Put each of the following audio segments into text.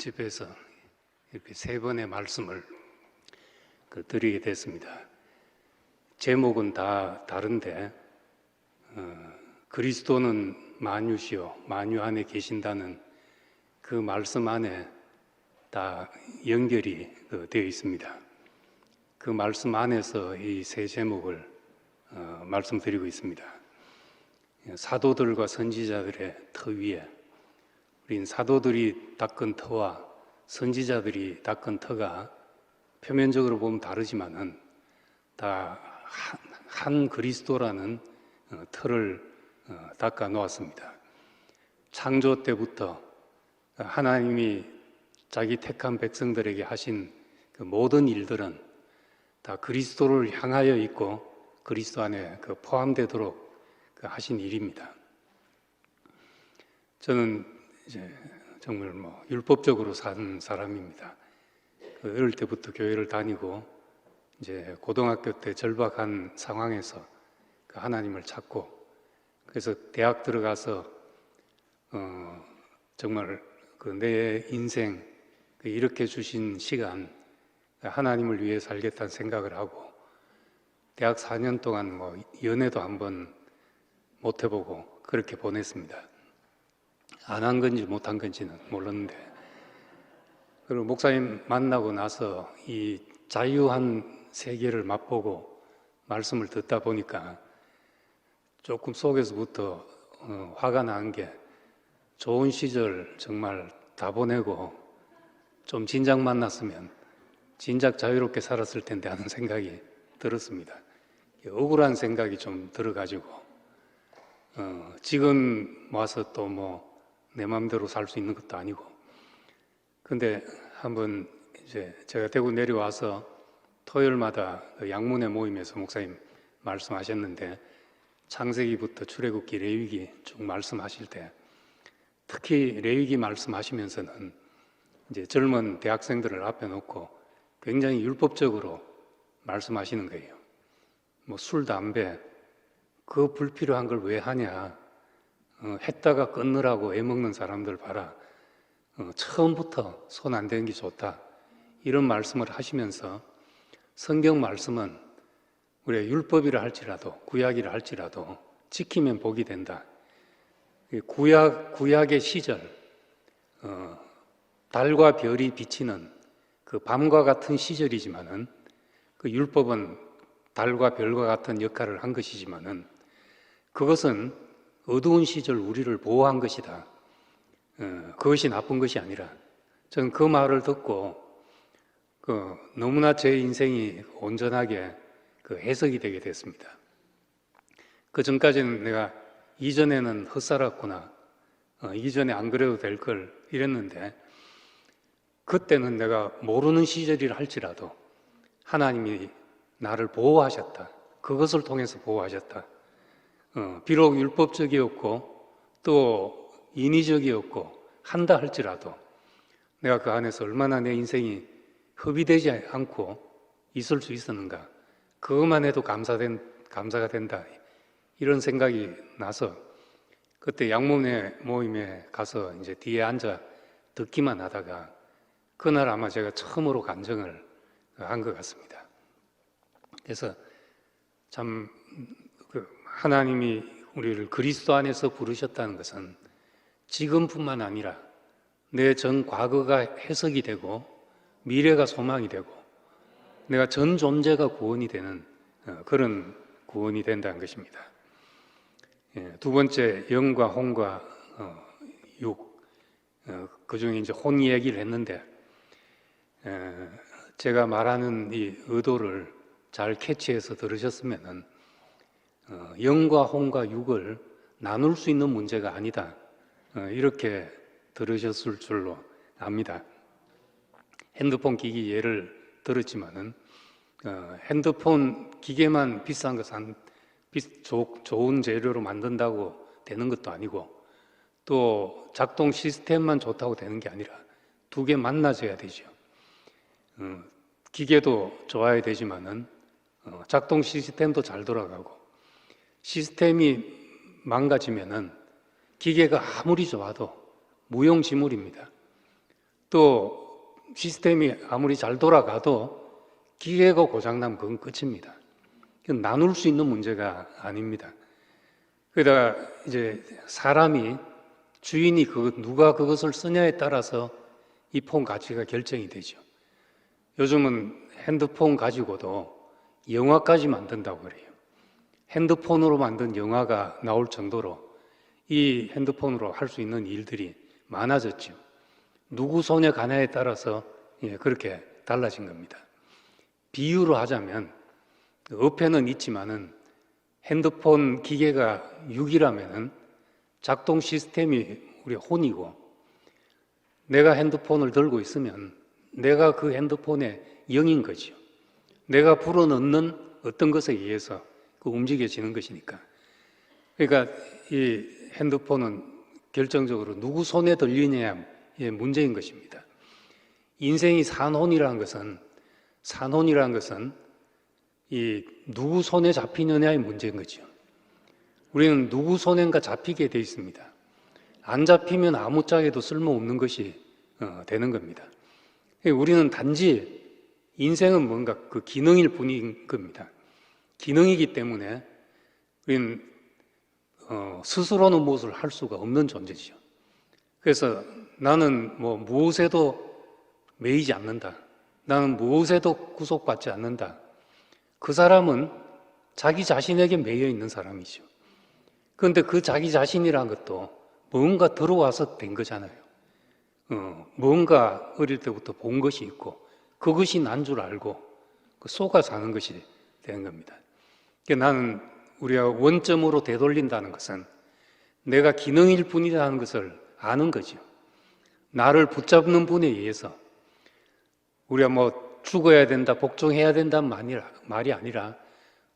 집에서 이렇게 세 번의 말씀을 드리게 됐습니다. 제목은 다 다른데 그리스도는 만유시요 만유 안에 계신다는 그 말씀 안에 다 연결이 되어 있습니다. 그 말씀 안에서 이 세 제목을 말씀드리고 있습니다. 사도들과 선지자들의 터 위에 우린 사도들이 닦은 터와 선지자들이 닦은 터가 표면적으로 보면 다르지만은 다 한 그리스도라는 터를 닦아 놓았습니다. 창조 때부터 하나님이 자기 택한 백성들에게 하신 그 모든 일들은 다 그리스도를 향하여 있고 그리스도 안에 포함되도록 하신 일입니다. 저는 이제 정말 율법적으로 산 사람입니다. 어릴 때부터 교회를 다니고 이제 고등학교 때 절박한 상황에서 하나님을 찾고 그래서 대학 들어가서 정말 내 인생 이렇게 주신 시간 하나님을 위해 살겠다는 생각을 하고 대학 4년 동안 연애도 한번 못 해보고 그렇게 보냈습니다. 안 한 건지 못 한 건지는 몰랐는데 그리고 목사님 만나고 나서 이 자유한 세계를 맛보고 말씀을 듣다 보니까 조금 속에서부터 화가 나는 게 좋은 시절 정말 다 보내고 좀 진작 만났으면 진작 자유롭게 살았을 텐데 하는 생각이 들었습니다. 억울한 생각이 좀 들어가지고 지금 와서 또 내 마음대로 살 수 있는 것도 아니고 근데 한번 이제 제가 대구 내려와서 토요일마다 양문회 모임에서 목사님 말씀하셨는데 창세기부터 출애굽기 레위기 쭉 말씀하실 때 특히 레위기 말씀하시면서는 이제 젊은 대학생들을 앞에 놓고 굉장히 율법적으로 말씀하시는 거예요. 술, 담배 그 불필요한 걸 왜 하냐? 했다가 끊느라고 애먹는 사람들 봐라. 처음부터 손 안 대는 게 좋다. 이런 말씀을 하시면서 성경 말씀은 우리가 율법이라 할지라도 구약이라 할지라도 지키면 복이 된다. 구약의 시절 달과 별이 비치는 그 밤과 같은 시절이지만은 그 율법은 달과 별과 같은 역할을 한 것이지만은 그것은 어두운 시절 우리를 보호한 것이다. 그것이 나쁜 것이 아니라 저는 그 말을 듣고 너무나 제 인생이 온전하게 해석이 되게 됐습니다. 그 전까지는 내가 이전에는 헛살았구나. 이전에 안 그래도 될 걸 이랬는데 그때는 내가 모르는 시절이라 할지라도 하나님이 나를 보호하셨다. 그것을 통해서 보호하셨다. 비록 율법적이었고 또 인위적이었고 한다 할지라도 내가 그 안에서 얼마나 내 인생이 허비되지 않고 있을 수 있었는가. 그것만 해도 감사가 된다. 이런 생각이 나서 그때 양문회 모임에 가서 이제 뒤에 앉아 듣기만 하다가 그날 아마 제가 처음으로 간증을 한 것 같습니다. 그래서 참 하나님이 우리를 그리스도 안에서 부르셨다는 것은 지금뿐만 아니라 내 전 과거가 해석이 되고 미래가 소망이 되고 내가 전 존재가 구원이 되는 그런 구원이 된다는 것입니다. 두 번째 영과 혼과 육 그중에 이제 혼 얘기를 했는데 제가 말하는 이 의도를 잘 캐치해서 들으셨으면은 영과 혼과 육을 나눌 수 있는 문제가 아니다. 이렇게 들으셨을 줄로 압니다. 핸드폰 기기 예를 들었지만은 핸드폰 기계만 비싼 것은 좋은 재료로 만든다고 되는 것도 아니고 또 작동 시스템만 좋다고 되는 게 아니라 두 개 만나져야 되죠. 기계도 좋아야 되지만은 작동 시스템도 잘 돌아가고 시스템이 망가지면은 기계가 아무리 좋아도 무용지물입니다. 또 시스템이 아무리 잘 돌아가도 기계가 고장나면 그건 끝입니다. 그건 나눌 수 있는 문제가 아닙니다. 그러다가 이제 사람이 주인이 누가 그것을 쓰냐에 따라서 이 폰 가치가 결정이 되죠. 요즘은 핸드폰 가지고도 영화까지 만든다고 그래요. 핸드폰으로 만든 영화가 나올 정도로 이 핸드폰으로 할 수 있는 일들이 많아졌죠. 누구 손에 가냐에 따라서 그렇게 달라진 겁니다. 비유로 하자면 어폐는 있지만은 핸드폰 기계가 6이라면은 작동 시스템이 우리 혼이고, 내가 핸드폰을 들고 있으면 내가 그 핸드폰의 영인 거죠. 내가 불어넣는 어떤 것에 의해서 움직여지는 것이니까. 그러니까 이 핸드폰은 결정적으로 누구 손에 들리느냐의 문제인 것입니다. 인생이 산혼이라는 것은 이 누구 손에 잡히느냐의 문제인 거죠. 우리는 누구 손엔가 잡히게 돼 있습니다. 안 잡히면 아무짝에도 쓸모없는 것이 되는 겁니다. 우리는 단지 인생은 뭔가 그 기능일 뿐인 겁니다. 기능이기 때문에 우리는 스스로는 무엇을 할 수가 없는 존재죠. 그래서 나는 무엇에도 매이지 않는다. 나는 무엇에도 구속받지 않는다. 그 사람은 자기 자신에게 매여 있는 사람이죠. 그런데 그 자기 자신이란 것도 뭔가 들어와서 된 거잖아요. 뭔가 어릴 때부터 본 것이 있고 그것이 난 줄 알고 속아 사는 것이 되는 겁니다. 그러니까 나는 우리가 원점으로 되돌린다는 것은 내가 기능일 뿐이라는 것을 아는 거죠. 나를 붙잡는 분에 의해서 우리가 죽어야 된다, 복종해야 된다는 말이 아니라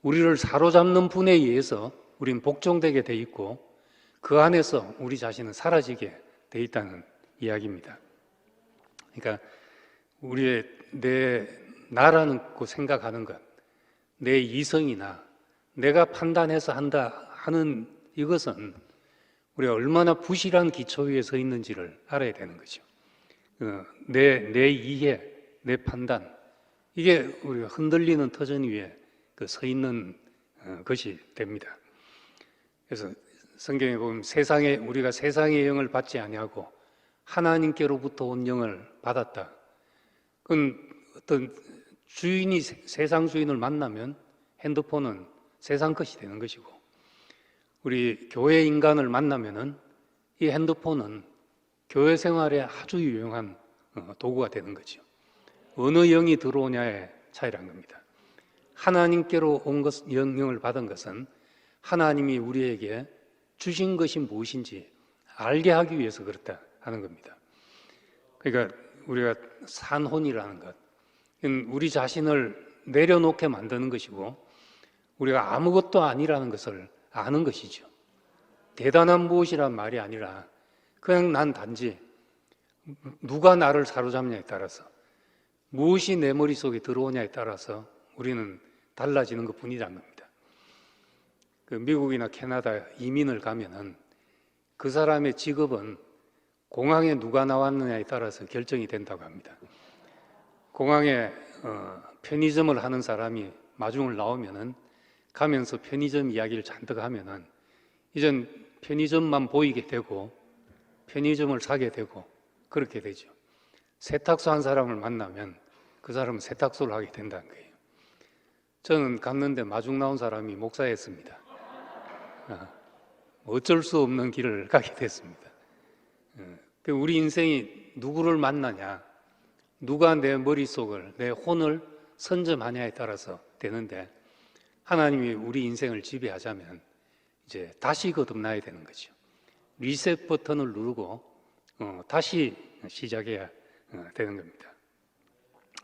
우리를 사로잡는 분에 의해서 우리는 복종되게 돼 있고 그 안에서 우리 자신은 사라지게 돼 있다는 이야기입니다. 그러니까 내 나라는 생각하는 것, 내 이성이나 내가 판단해서 한다 하는 이것은 우리가 얼마나 부실한 기초 위에 서 있는지를 알아야 되는 거죠. 내 이해, 내 판단, 이게 우리가 흔들리는 터전 위에 서 있는 것이 됩니다. 그래서 성경에 보면 우리가 세상의 영을 받지 아니하고 하나님께로부터 온 영을 받았다. 그건 어떤 주인이 세상 주인을 만나면 핸드폰은 세상 것이 되는 것이고, 우리 교회 인간을 만나면은 이 핸드폰은 교회 생활에 아주 유용한 도구가 되는 거죠. 어느 영이 들어오냐의 차이란 겁니다. 하나님께로 온 영을 받은 것은 하나님이 우리에게 주신 것이 무엇인지 알게 하기 위해서 그렇다 하는 겁니다. 그러니까 우리가 산혼이라는 것, 우리 자신을 내려놓게 만드는 것이고 우리가 아무것도 아니라는 것을 아는 것이죠. 대단한 무엇이란 말이 아니라 그냥 난 단지 누가 나를 사로잡냐에 따라서 무엇이 내 머릿속에 들어오냐에 따라서 우리는 달라지는 것뿐이라는 겁니다. 미국이나 캐나다 이민을 가면은 그 사람의 직업은 공항에 누가 나왔느냐에 따라서 결정이 된다고 합니다. 공항에 편의점을 하는 사람이 마중을 나오면은 가면서 편의점 이야기를 잔뜩 하면은 이젠 편의점만 보이게 되고 편의점을 사게 되고 그렇게 되죠. 세탁소 한 사람을 만나면 그 사람은 세탁소를 하게 된다는 거예요. 저는 갔는데 마중 나온 사람이 목사였습니다. 어쩔 수 없는 길을 가게 됐습니다. 우리 인생이 누구를 만나냐, 누가 내 머릿속을, 내 혼을 선점하냐에 따라서 되는데, 하나님이 우리 인생을 지배하자면 이제 다시 거듭나야 되는 거죠. 리셋 버튼을 누르고 다시 시작해야 되는 겁니다.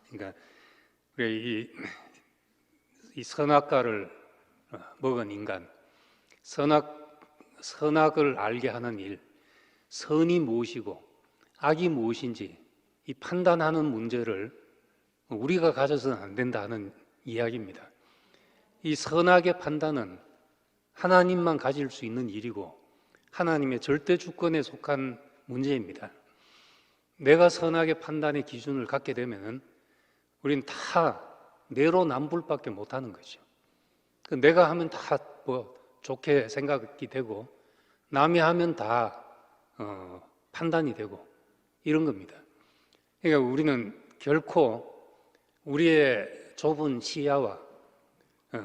그러니까 이 선악과를 먹은 인간, 선악을 알게 하는 일, 선이 무엇이고 악이 무엇인지 이 판단하는 문제를 우리가 가져서는 안 된다는 이야기입니다. 이 선악의 판단은 하나님만 가질 수 있는 일이고 하나님의 절대 주권에 속한 문제입니다. 내가 선악의 판단의 기준을 갖게 되면은 우리는 다 내로남불밖에 못하는 거죠. 내가 하면 다 뭐 좋게 생각이 되고 남이 하면 다 판단이 되고 이런 겁니다. 그러니까 우리는 결코 우리의 좁은 시야와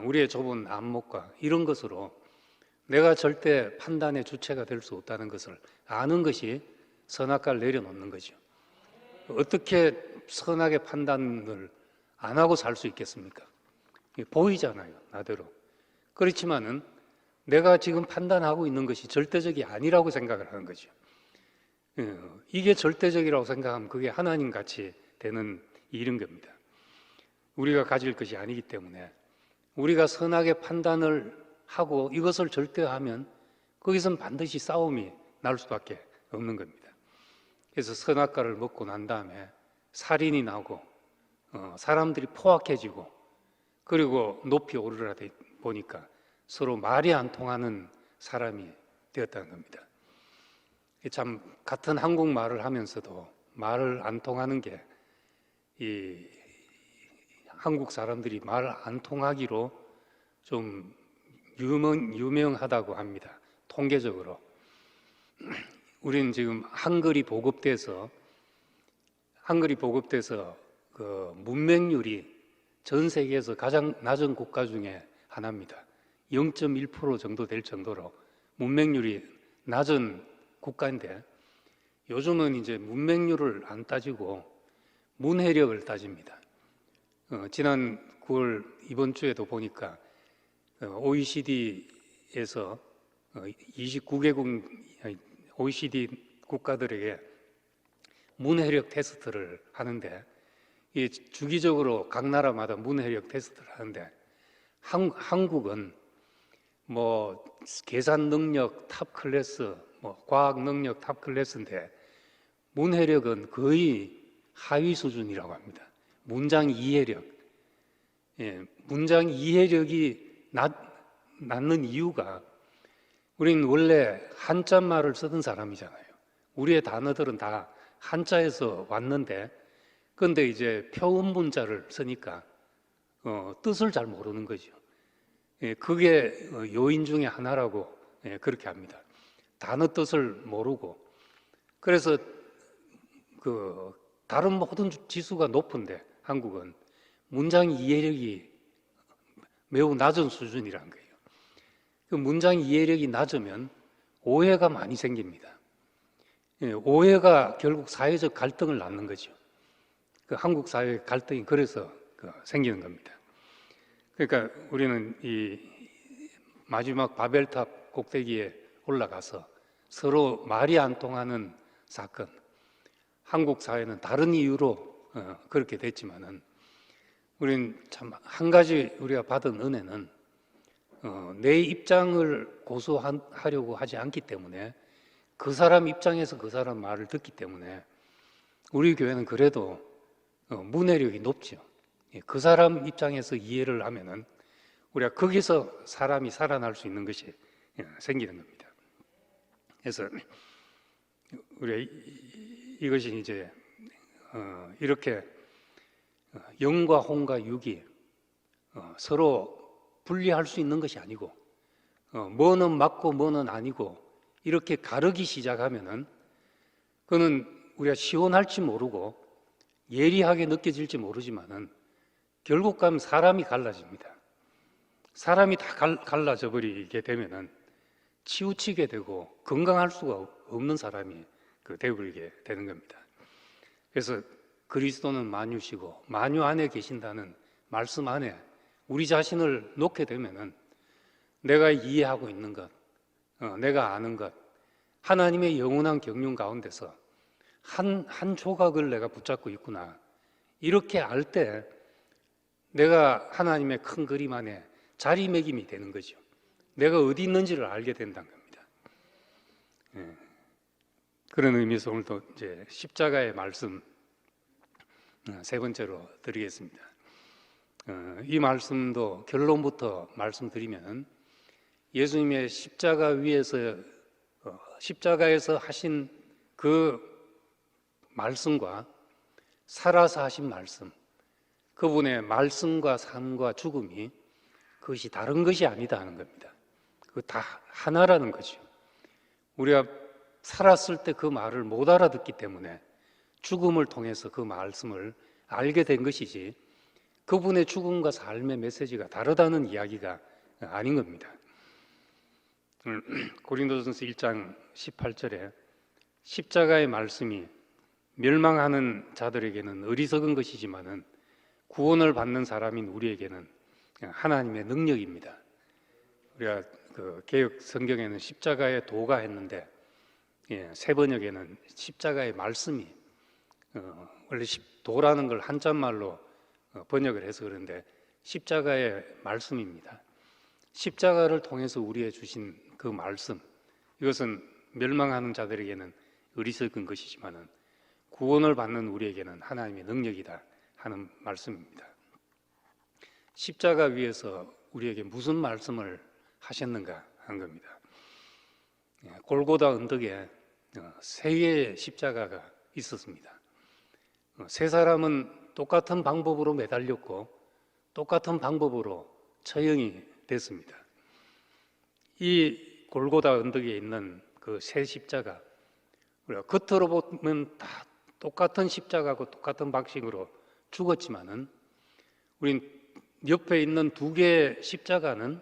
우리의 좁은 안목과 이런 것으로 내가 절대 판단의 주체가 될 수 없다는 것을 아는 것이 선악과를 내려놓는 거죠. 어떻게 선악의 판단을 안 하고 살 수 있겠습니까? 보이잖아요, 나대로. 그렇지만은 내가 지금 판단하고 있는 것이 절대적이 아니라고 생각을 하는 거죠. 이게 절대적이라고 생각하면 그게 하나님 같이 되는 일인 겁니다. 우리가 가질 것이 아니기 때문에 우리가 선악의 판단을 하고 이것을 절대하면 거기선 반드시 싸움이 날 수밖에 없는 겁니다. 그래서 선악과를 먹고 난 다음에 살인이 나고 사람들이 포악해지고 그리고 높이 오르라 보니까 서로 말이 안 통하는 사람이 되었다는 겁니다. 참 같은 한국말을 하면서도 말을 안 통하는 게 이 한국 사람들이 말 안 통하기로 좀 유명하다고 합니다. 통계적으로. 우리는 지금 한글이 보급돼서 그 문맹률이 전 세계에서 가장 낮은 국가 중에 하나입니다. 0.1% 정도 될 정도로 문맹률이 낮은 국가인데 요즘은 이제 문맹률을 안 따지고 문해력을 따집니다. 지난 9월 이번 주에도 보니까 OECD에서 29개국 OECD 국가들에게 문해력 테스트를 하는데 이 주기적으로 각 나라마다 문해력 테스트를 하는데 한국은 뭐 계산 능력 탑 클래스, 뭐 과학 능력 탑 클래스인데 문해력은 거의 하위 수준이라고 합니다. 문장 이해력, 문장 이해력이 낮는 이유가 우리는 원래 한자말을 쓰던 사람이잖아요. 우리의 단어들은 다 한자에서 왔는데 그런데 이제 표음 문자를 쓰니까 뜻을 잘 모르는 거죠. 그게 요인 중에 하나라고 그렇게 합니다. 단어 뜻을 모르고 그래서 그 다른 모든 지수가 높은데 한국은 문장 이해력이 매우 낮은 수준이라는 거예요. 그 문장 이해력이 낮으면 오해가 많이 생깁니다. 오해가 결국 사회적 갈등을 낳는 거죠. 그 한국 사회 갈등이 그래서 생기는 겁니다. 그러니까 우리는 이 마지막 바벨탑 꼭대기에 올라가서 서로 말이 안 통하는 사건, 한국 사회는 다른 이유로 그렇게 됐지만은 우리는 참 한 가지 우리가 받은 은혜는 내 입장을 고수하려고 하지 않기 때문에 그 사람 입장에서 그 사람 말을 듣기 때문에 우리 교회는 그래도 문해력이 높죠. 그 사람 입장에서 이해를 하면은 우리가 거기서 사람이 살아날 수 있는 것이 생기는 겁니다. 그래서 우리가 이것이 이제 이렇게 영과 홍과 육이 서로 분리할 수 있는 것이 아니고 뭐는 맞고 뭐는 아니고 이렇게 가르기 시작하면은 그거는 우리가 시원할지 모르고 예리하게 느껴질지 모르지만은 결국 가면 사람이 갈라집니다. 사람이 다 갈라져 버리게 되면은 치우치게 되고 건강할 수가 없는 사람이 되어버리게 되는 겁니다. 그래서 그리스도는 만유시고 만유 안에 계신다는 말씀 안에 우리 자신을 놓게 되면은 내가 이해하고 있는 것, 내가 아는 것, 하나님의 영원한 경륜 가운데서 한 조각을 내가 붙잡고 있구나. 이렇게 알 때 내가 하나님의 큰 그림 안에 자리매김이 되는 거죠. 내가 어디 있는지를 알게 된다는 겁니다. 그런 의미에서 오늘도 이제 십자가의 말씀 세 번째로 드리겠습니다. 이 말씀도 결론부터 말씀드리면 예수님의 십자가 위에서 십자가에서 하신 그 말씀과 살아서 하신 말씀, 그분의 말씀과 삶과 죽음이 그것이 다른 것이 아니다 하는 겁니다. 그거 다 하나라는 거죠. 우리가 살았을 때 그 말을 못 알아듣기 때문에 죽음을 통해서 그 말씀을 알게 된 것이지, 그분의 죽음과 삶의 메시지가 다르다는 이야기가 아닌 겁니다. 고린도전서 1장 18절에 십자가의 말씀이 멸망하는 자들에게는 어리석은 것이지만은 구원을 받는 사람인 우리에게는 하나님의 능력입니다. 우리가 그 개역 성경에는 십자가의 도가 했는데, 새 번역에는 십자가의 말씀이, 원래 도라는 걸 한자말로 번역을 해서 그런데 십자가의 말씀입니다. 십자가를 통해서 우리에 주신 그 말씀, 이것은 멸망하는 자들에게는 어리석은 것이지만은 구원을 받는 우리에게는 하나님의 능력이다 하는 말씀입니다. 십자가 위에서 우리에게 무슨 말씀을 하셨는가 하는 겁니다. 골고다 언덕에 세 개의 십자가가 있었습니다. 세 사람은 똑같은 방법으로 매달렸고 똑같은 방법으로 처형이 됐습니다. 이 골고다 언덕에 있는 그 세 십자가, 우리가 겉으로 보면 다 똑같은 십자가고 똑같은 방식으로 죽었지만은 우린 옆에 있는 두 개의 십자가는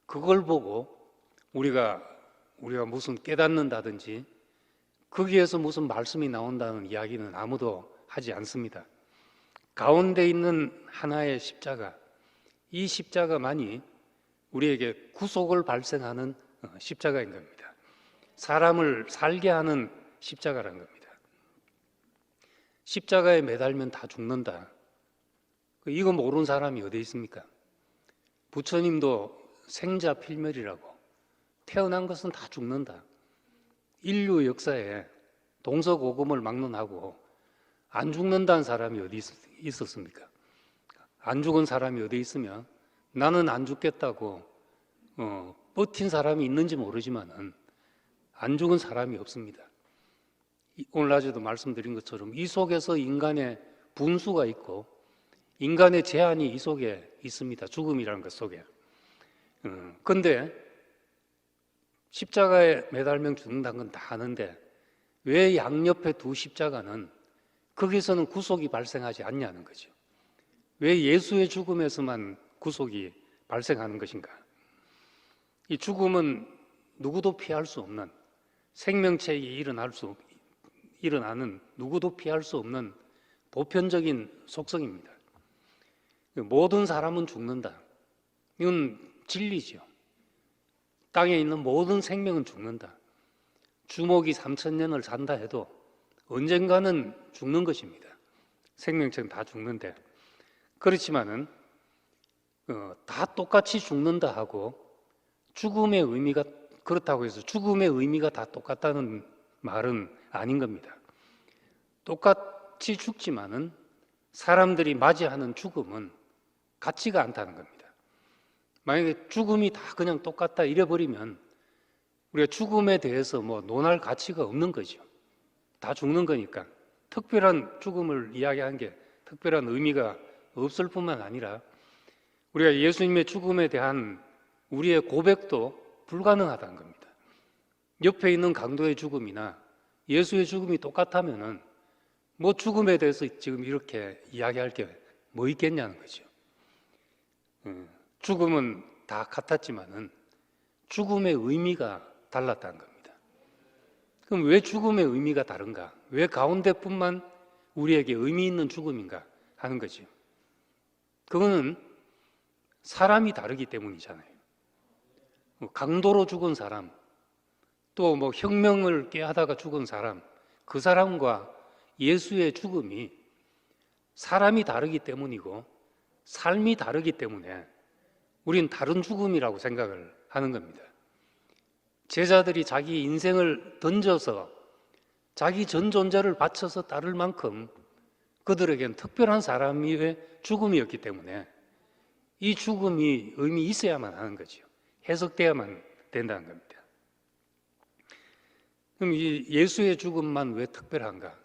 그걸 보고 우리가 무슨 깨닫는다든지 거기에서 무슨 말씀이 나온다는 이야기는 아무도 하지 않습니다. 가운데 있는 하나의 십자가, 이 십자가만이 우리에게 구속을 발생하는 십자가인 겁니다. 사람을 살게 하는 십자가라는 겁니다. 십자가에 매달면 다 죽는다. 이거 모르는 사람이 어디 있습니까? 부처님도 생자 필멸이라고, 태어난 것은 다 죽는다. 인류 역사에 동서고금을 막론하고 안 죽는다는 사람이 어디 있었습니까? 안 죽은 사람이 어디 있으면 나는 안 죽겠다고 버틴 사람이 있는지 모르지만은 안 죽은 사람이 없습니다. 오늘 낮에도 말씀드린 것처럼 이 속에서 인간의 분수가 있고 인간의 제한이 이 속에 있습니다. 죽음이라는 것 속에. 그런데 십자가에 매달면 죽는다는 건 다 아는데 왜 양옆에 두 십자가는 거기서는 구속이 발생하지 않냐는 거죠. 왜 예수의 죽음에서만 구속이 발생하는 것인가? 이 죽음은 누구도 피할 수 없는, 생명체에 일어나는 누구도 피할 수 없는 보편적인 속성입니다. 모든 사람은 죽는다. 이건 진리죠. 땅에 있는 모든 생명은 죽는다. 주먹이 3,000년을 산다 해도 언젠가는 죽는 것입니다. 생명체는 다 죽는데, 그렇지만은 다 똑같이 죽는다 하고 죽음의 의미가, 그렇다고 해서 죽음의 의미가 다 똑같다는 말은 아닌 겁니다. 똑같이 죽지만은 사람들이 맞이하는 죽음은 같지가 않다는 겁니다. 만약에 죽음이 다 그냥 똑같다 이래버리면 우리가 죽음에 대해서 뭐 논할 가치가 없는 거죠. 다 죽는 거니까. 특별한 죽음을 이야기한 게 특별한 의미가 없을 뿐만 아니라 우리가 예수님의 죽음에 대한 우리의 고백도 불가능하다는 겁니다. 옆에 있는 강도의 죽음이나 예수의 죽음이 똑같다면은 뭐 죽음에 대해서 지금 이렇게 이야기할 게 뭐 있겠냐는 거죠. 죽음은 다 같았지만은 죽음의 의미가 달랐다는 겁니다. 그럼 왜 죽음의 의미가 다른가? 왜 가운데뿐만 우리에게 의미 있는 죽음인가 하는 거죠. 그거는 사람이 다르기 때문이잖아요. 강도로 죽은 사람, 또 뭐 혁명을 꾀하다가 죽은 사람, 그 사람과 예수의 죽음이 사람이 다르기 때문이고 삶이 다르기 때문에 우린 다른 죽음이라고 생각을 하는 겁니다. 제자들이 자기 인생을 던져서 자기 전 존재를 바쳐서 따를 만큼 그들에겐 특별한 사람의 죽음이었기 때문에 이 죽음이 의미 있어야만 하는 거죠. 해석돼야만 된다는 겁니다. 그럼 이 예수의 죽음만 왜 특별한가?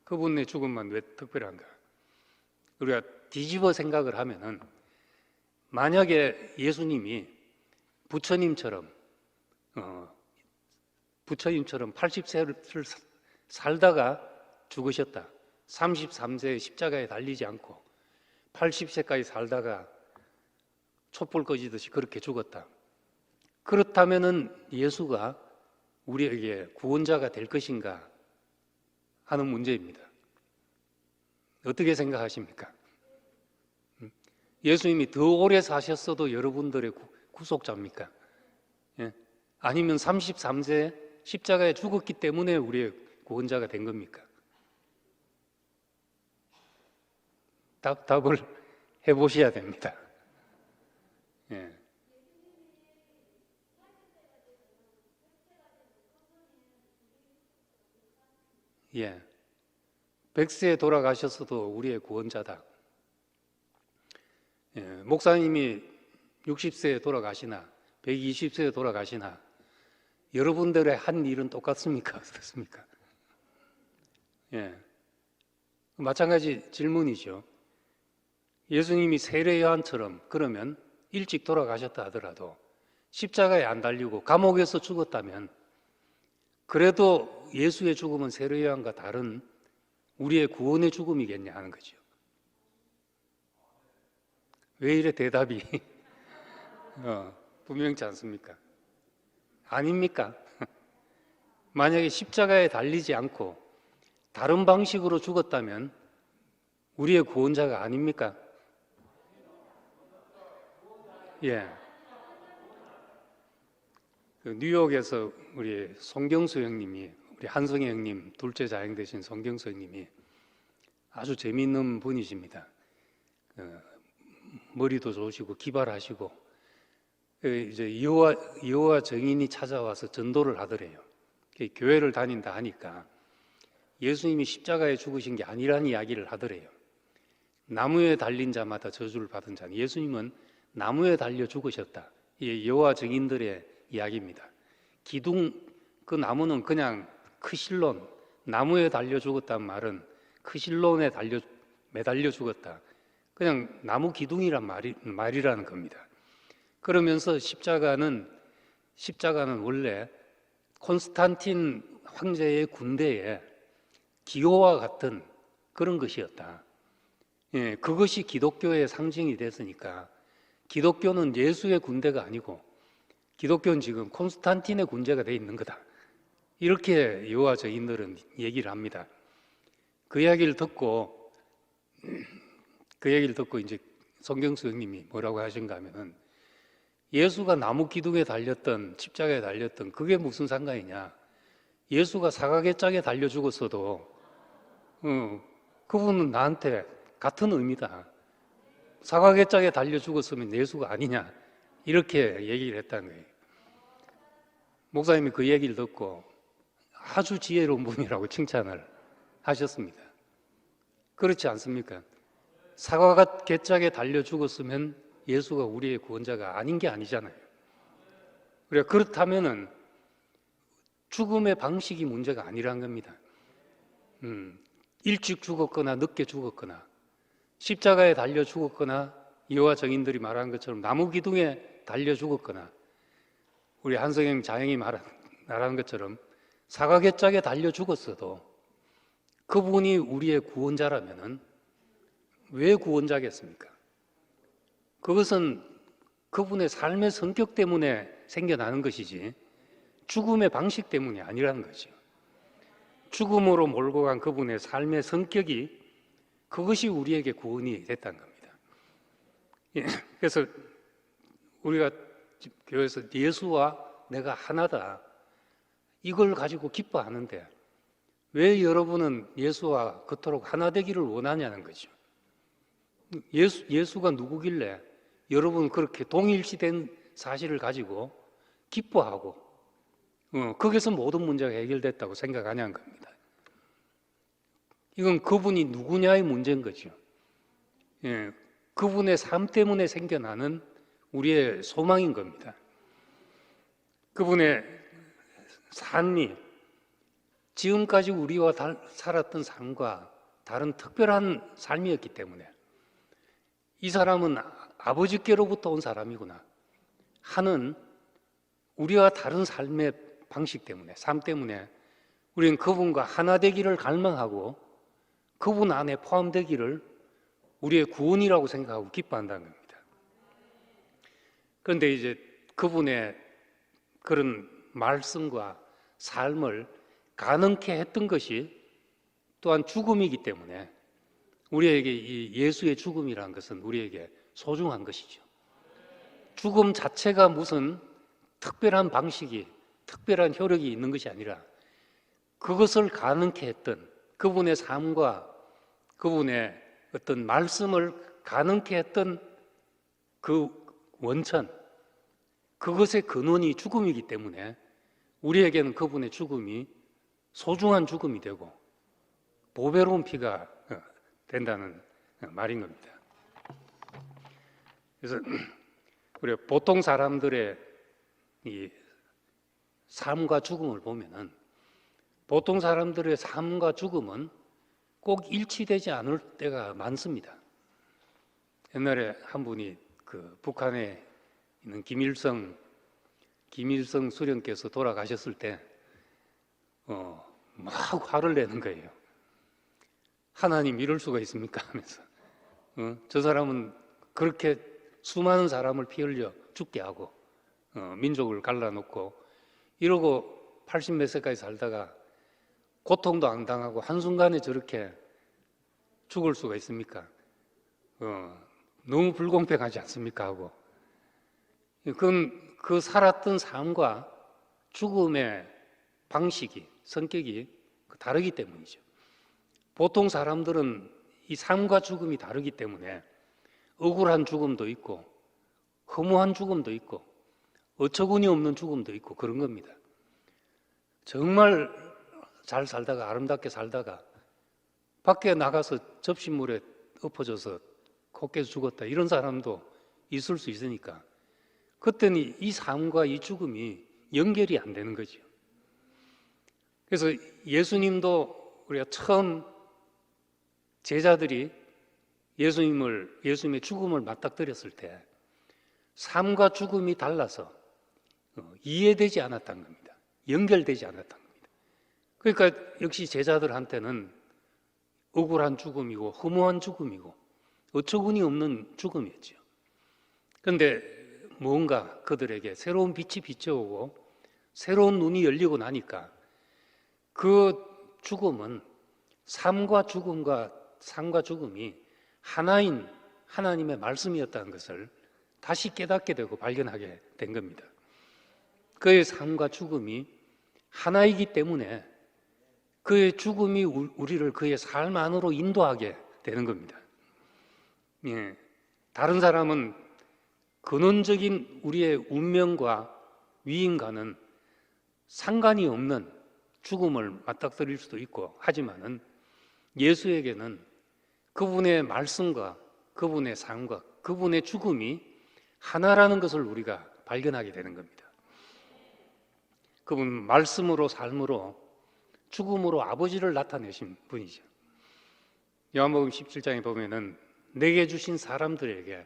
그분의 죽음만 왜 특별한가? 우리가 뒤집어 생각을 하면은 만약에 예수님이 부처님처럼 80세를 살다가 죽으셨다. 33세에 십자가에 달리지 않고 80세까지 살다가 촛불 꺼지듯이 그렇게 죽었다. 그렇다면은 예수가 우리에게 구원자가 될 것인가 하는 문제입니다. 어떻게 생각하십니까? 예수님이 더 오래 사셨어도 여러분들의 구속자입니까? 예? 아니면 33세에 십자가에 죽었기 때문에 우리의 구원자가 된 겁니까? 답을 해보셔야 됩니다. 예. 예. 100세에 돌아가셨어도 우리의 구원자다. 예. 목사님이 60세에 돌아가시나 120세에 돌아가시나 여러분들의 한 일은 똑같습니까? 어떻습니까? 예. 마찬가지 질문이죠. 예수님이 세례 요한처럼 그러면 일찍 돌아가셨다 하더라도 십자가에 안 달리고 감옥에서 죽었다면 그래도 예수의 죽음은 세례 요한과 다른 우리의 구원의 죽음이겠냐 하는 거죠. 왜 이래 대답이 분명치 않습니까? 아닙니까? 만약에 십자가에 달리지 않고 다른 방식으로 죽었다면 우리의 구원자가 아닙니까? 예. 뉴욕에서 우리 송경수 형님이, 우리 한성희 형님 둘째 자행 되신 송경수 형님이 아주 재미있는 분이십니다. 머리도 좋으시고 기발하시고 이제 여호와 증인이 찾아와서 전도를 하더래요. 교회를 다닌다 하니까 예수님이 십자가에 죽으신 게 아니라는 이야기를 하더래요. 나무에 달린 자마다 저주를 받은 자는 예수님은 나무에 달려 죽으셨다. 이 여호와 증인들의 이야기입니다. 그 나무는 그냥 크실론, 나무에 달려 죽었다는 말은 크실론에 매달려 죽었다. 그냥 나무 기둥이란 말이라는 겁니다. 그러면서 십자가는 원래 콘스탄틴 황제의 군대의 기호와 같은 그런 것이었다. 예, 그것이 기독교의 상징이 됐으니까 기독교는 예수의 군대가 아니고 기독교는 지금 콘스탄틴의 군대가 돼 있는 거다. 이렇게 여호와 증인들은 얘기를 합니다. 그 이야기를 듣고 이제 송경수 형님이 뭐라고 하신가 하면은 예수가 나무 기둥에 달렸던 십자가에 달렸던 그게 무슨 상관이냐? 예수가 사각의짝에 달려 죽었어도 그분은 나한테 같은 의미다. 사각의짝에 달려 죽었으면 예수가 아니냐? 이렇게 얘기를 했다는 거예요. 목사님이 그 얘기를 듣고 아주 지혜로운 분이라고 칭찬을 하셨습니다. 그렇지 않습니까? 사각의짝에 달려 죽었으면 예수가 우리의 구원자가 아닌 게 아니잖아요. 그렇다면은 죽음의 방식이 문제가 아니란 겁니다. 일찍 죽었거나 늦게 죽었거나 십자가에 달려 죽었거나 여호와 증인들이 말한 것처럼 나무 기둥에 달려 죽었거나 우리 한성형 자행이 말하는 것처럼 사각의짝에 달려 죽었어도 그분이 우리의 구원자라면은 왜 구원자겠습니까? 그것은 그분의 삶의 성격 때문에 생겨나는 것이지 죽음의 방식 때문이 아니라는 거죠. 죽음으로 몰고 간 그분의 삶의 성격이 그것이 우리에게 구원이 됐다는 겁니다. 예, 그래서 우리가 교회에서 예수와 내가 하나다 이걸 가지고 기뻐하는데 왜 여러분은 예수와 그토록 하나 되기를 원하냐는 거죠. 예수가 누구길래 여러분 그렇게 동일시된 사실을 가지고 기뻐하고 거기서 모든 문제가 해결됐다고 생각하냐는 겁니다. 이건 그분이 누구냐의 문제인 거죠. 예, 그분의 삶 때문에 생겨나는 우리의 소망인 겁니다. 그분의 삶이 지금까지 우리와 살았던 삶과 다른 특별한 삶이었기 때문에 이 사람은 아버지께로부터 온 사람이구나 하는 우리와 다른 삶의 방식 때문에, 삶 때문에 우리는 그분과 하나 되기를 갈망하고 그분 안에 포함되기를 우리의 구원이라고 생각하고 기뻐한다는 겁니다. 그런데 이제 그분의 그런 말씀과 삶을 가능케 했던 것이 또한 죽음이기 때문에 우리에게 이 예수의 죽음이라는 것은 우리에게 소중한 것이죠. 죽음 자체가 무슨 특별한 방식이, 특별한 효력이 있는 것이 아니라 그것을 가능케 했던 그분의 삶과 그분의 어떤 말씀을 가능케 했던 그 원천, 그것의 근원이 죽음이기 때문에 우리에게는 그분의 죽음이 소중한 죽음이 되고 보배로운 피가 된다는 말인 겁니다. 그래서 우리가 보통 사람들의 이 삶과 죽음을 보면은 보통 사람들의 삶과 죽음은 꼭 일치되지 않을 때가 많습니다. 옛날에 한 분이 그 북한에 있는 김일성 수령께서 돌아가셨을 때 막 화를 내는 거예요. 하나님 이럴 수가 있습니까? 하면서 저 사람은 그렇게 수많은 사람을 피 흘려 죽게 하고 민족을 갈라놓고 이러고 80몇 세까지 살다가 고통도 안 당하고 한순간에 저렇게 죽을 수가 있습니까? 너무 불공평하지 않습니까? 하고 그건 그 살았던 삶과 죽음의 방식이, 성격이 다르기 때문이죠. 보통 사람들은 이 삶과 죽음이 다르기 때문에 억울한 죽음도 있고 허무한 죽음도 있고 어처구니 없는 죽음도 있고 그런 겁니다. 정말 잘 살다가 아름답게 살다가 밖에 나가서 접시물에 엎어져서 코께서 죽었다 이런 사람도 있을 수 있으니까 그때는 이 삶과 이 죽음이 연결이 안 되는 거죠. 그래서 예수님도 우리가 처음 제자들이 예수님의 죽음을 맞닥뜨렸을 때 삶과 죽음이 달라서 이해되지 않았던 겁니다. 연결되지 않았던 겁니다. 그러니까 역시 제자들한테는 억울한 죽음이고 허무한 죽음이고 어처구니 없는 죽음이었죠. 그런데 뭔가 그들에게 새로운 빛이 비춰오고 새로운 눈이 열리고 나니까 그 죽음은 삶과 죽음이 하나인 하나님의 말씀이었다는 것을 다시 깨닫게 되고 발견하게 된 겁니다. 그의 삶과 죽음이 하나이기 때문에 그의 죽음이 우리를 그의 삶 안으로 인도하게 되는 겁니다. 예, 다른 사람은 근원적인 우리의 운명과 위임과는 상관이 없는 죽음을 맞닥뜨릴 수도 있고 하지만은 예수에게는 그분의 말씀과 그분의 삶과 그분의 죽음이 하나라는 것을 우리가 발견하게 되는 겁니다. 그분 말씀으로 삶으로 죽음으로 아버지를 나타내신 분이죠. 요한복음 17장에 보면은 내게 주신 사람들에게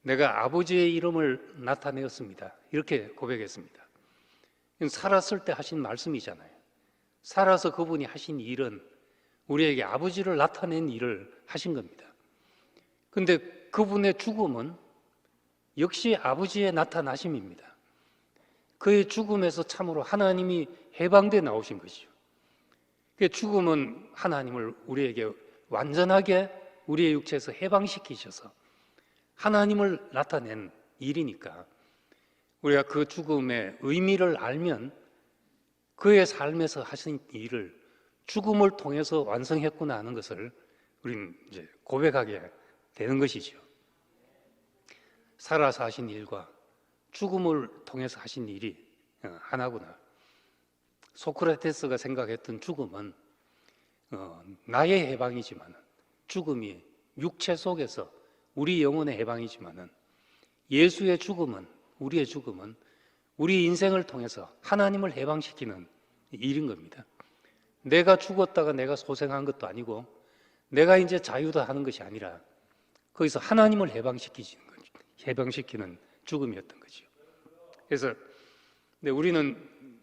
내가 아버지의 이름을 나타내었습니다. 이렇게 고백했습니다. 이건 살았을 때 하신 말씀이잖아요. 살아서 그분이 하신 일은 우리에게 아버지를 나타낸 일을 하신 겁니다. 그런데 그분의 죽음은 역시 아버지의 나타나심입니다. 그의 죽음에서 참으로 하나님이 해방돼 나오신 것이죠. 그 죽음은 하나님을 우리에게 완전하게 우리의 육체에서 해방시키셔서 하나님을 나타낸 일이니까 우리가 그 죽음의 의미를 알면 그의 삶에서 하신 일을 죽음을 통해서 완성했구나 하는 것을 우리는 이제 고백하게 되는 것이죠. 살아서 하신 일과 죽음을 통해서 하신 일이 하나구나. 소크라테스가 생각했던 죽음은 나의 해방이지만 죽음이 육체 속에서 우리 영혼의 해방이지만 예수의 죽음은 우리의 죽음은 우리 인생을 통해서 하나님을 해방시키는 일인 겁니다. 내가 죽었다가 내가 소생한 것도 아니고 내가 이제 자유다 하는 것이 아니라 거기서 하나님을 해방시키는 죽음이었던 거죠. 그래서 우리는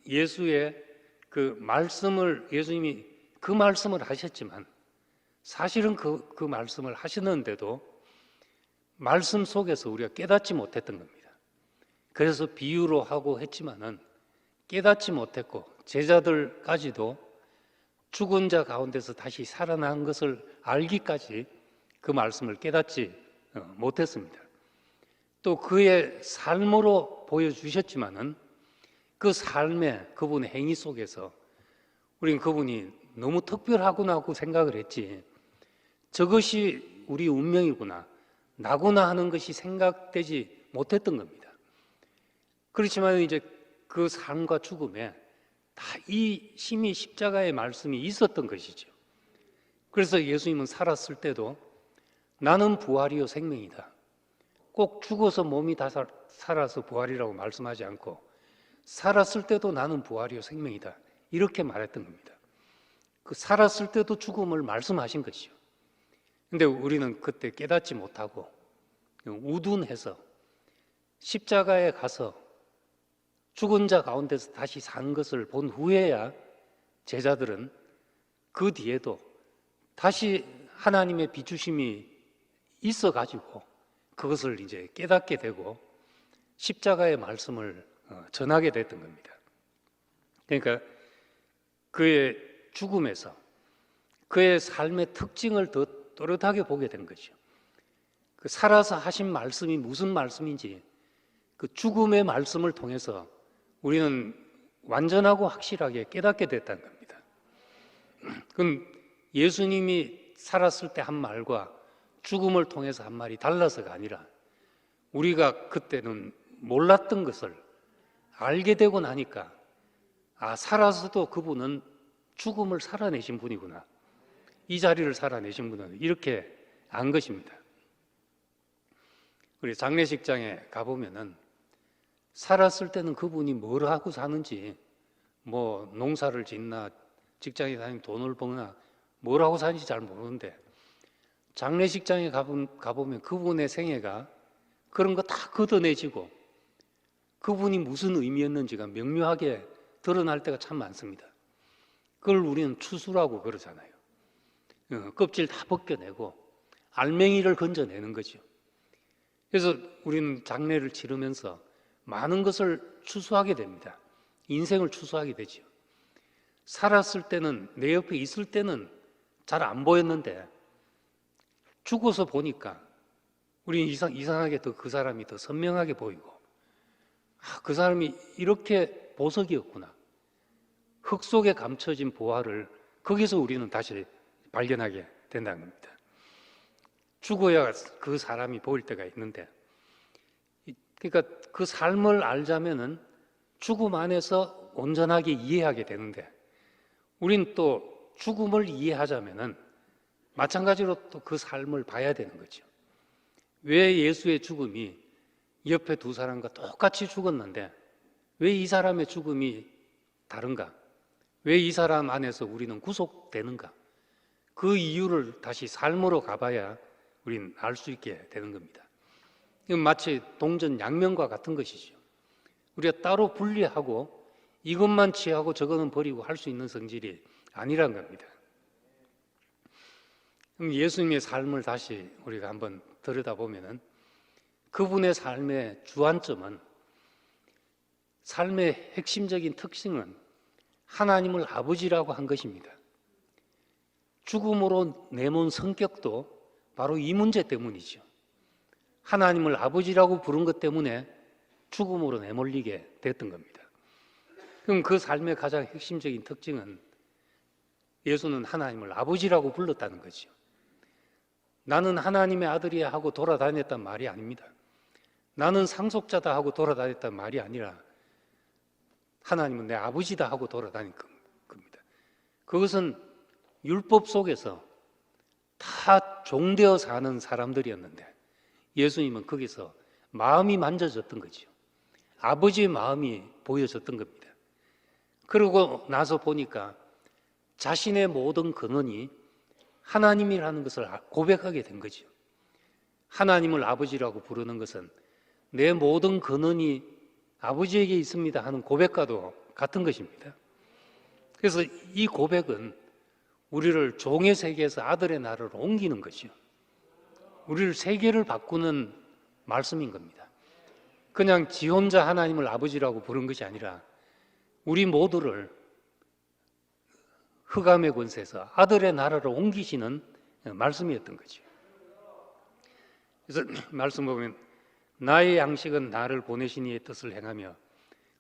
예수의 그 말씀을, 예수님이 그 말씀을 하셨지만 사실은 그 말씀을 하시는데도 말씀 속에서 우리가 깨닫지 못했던 겁니다. 그래서 비유로 하고 했지만은 깨닫지 못했고 제자들까지도 죽은 자 가운데서 다시 살아난 것을 알기까지 그 말씀을 깨닫지 못했습니다. 또 그의 삶으로 보여주셨지만은 그 삶의 그분의 행위 속에서 우리는 그분이 너무 특별하구나 하고 생각을 했지 저것이 우리 운명이구나, 나구나 하는 것이 생각되지 못했던 겁니다. 그렇지만 이제 그 삶과 죽음에 다 이 심히 십자가의 말씀이 있었던 것이죠. 그래서 예수님은 살았을 때도 나는 부활이요 생명이다. 꼭 죽어서 몸이 다 살아서 부활이라고 말씀하지 않고 살았을 때도 나는 부활이요 생명이다. 이렇게 말했던 겁니다. 그 살았을 때도 죽음을 말씀하신 것이죠. 근데 우리는 그때 깨닫지 못하고 우둔해서 십자가에 가서 죽은 자 가운데서 다시 산 것을 본 후에야 제자들은 그 뒤에도 다시 하나님의 비추심이 있어가지고 그것을 이제 깨닫게 되고 십자가의 말씀을 전하게 됐던 겁니다. 그러니까 그의 죽음에서 그의 삶의 특징을 더 또렷하게 보게 된 거죠. 그 살아서 하신 말씀이 무슨 말씀인지 그 죽음의 말씀을 통해서 우리는 완전하고 확실하게 깨닫게 됐다는 겁니다. 그럼 예수님이 살았을 때 한 말과 죽음을 통해서 한 말이 달라서가 아니라 우리가 그때는 몰랐던 것을 알게 되고 나니까 살아서도 그분은 죽음을 살아내신 분이구나, 이 자리를 살아내신 분은 이렇게 안 것입니다. 우리 장례식장에 가보면은 살았을 때는 그분이 뭘 하고 사는지, 뭐 농사를 짓나 직장에 다니면 돈을 버나 뭘 하고 사는지 잘 모르는데 장례식장에 가보면 그분의 생애가 그런 거 다 걷어내지고 그분이 무슨 의미였는지가 명료하게 드러날 때가 참 많습니다. 그걸 우리는 추수라고 그러잖아요. 껍질 다 벗겨내고 알맹이를 건져내는 거죠. 그래서 우리는 장례를 치르면서 많은 것을 추수하게 됩니다. 인생을 추수하게 되죠. 살았을 때는, 내 옆에 있을 때는 잘 안 보였는데 죽어서 보니까 우리는 이상하게 더 그 사람이 더 선명하게 보이고 그 사람이 이렇게 보석이었구나, 흙 속에 감춰진 보화를 거기서 우리는 다시 발견하게 된다는 겁니다. 죽어야 그 사람이 보일 때가 있는데, 그러니까 그 삶을 알자면은 죽음 안에서 온전하게 이해하게 되는데 우린 또 죽음을 이해하자면은 마찬가지로 또 그 삶을 봐야 되는 거죠. 왜 예수의 죽음이 옆에 두 사람과 똑같이 죽었는데 왜 이 사람의 죽음이 다른가? 왜 이 사람 안에서 우리는 구속되는가? 그 이유를 다시 삶으로 가봐야 우린 알 수 있게 되는 겁니다. 이건 마치 동전 양면과 같은 것이죠. 우리가 따로 분리하고 이것만 취하고 저거는 버리고 할 수 있는 성질이 아니란 겁니다. 그럼 예수님의 삶을 다시 우리가 한번 들여다보면은 그분의 삶의 주안점은, 삶의 핵심적인 특징은 하나님을 아버지라고 한 것입니다. 죽음으로 내몬 성격도 바로 이 문제 때문이죠. 하나님을 아버지라고 부른 것 때문에 죽음으로 내몰리게 됐던 겁니다. 그럼 그 삶의 가장 핵심적인 특징은 예수는 하나님을 아버지라고 불렀다는 거죠. 나는 하나님의 아들이야 하고 돌아다녔단 말이 아닙니다. 나는 상속자다 하고 돌아다녔단 말이 아니라 하나님은 내 아버지다 하고 돌아다닌 겁니다. 그것은 율법 속에서 다 종되어 사는 사람들이었는데 예수님은 거기서 마음이 만져졌던 거죠. 아버지의 마음이 보여졌던 겁니다. 그러고 나서 보니까 자신의 모든 근원이 하나님이라는 것을 고백하게 된 거죠. 하나님을 아버지라고 부르는 것은 내 모든 근원이 아버지에게 있습니다 하는 고백과도 같은 것입니다. 그래서 이 고백은 우리를 종의 세계에서 아들의 나라로 옮기는 것이요, 우리를 세계를 바꾸는 말씀인 겁니다. 그냥 지 혼자 하나님을 아버지라고 부른 것이 아니라 우리 모두를 흑암의 권세에서 아들의 나라로 옮기시는 말씀이었던 거죠. 그래서 말씀 보면 나의 양식은 나를 보내신 이의 뜻을 행하며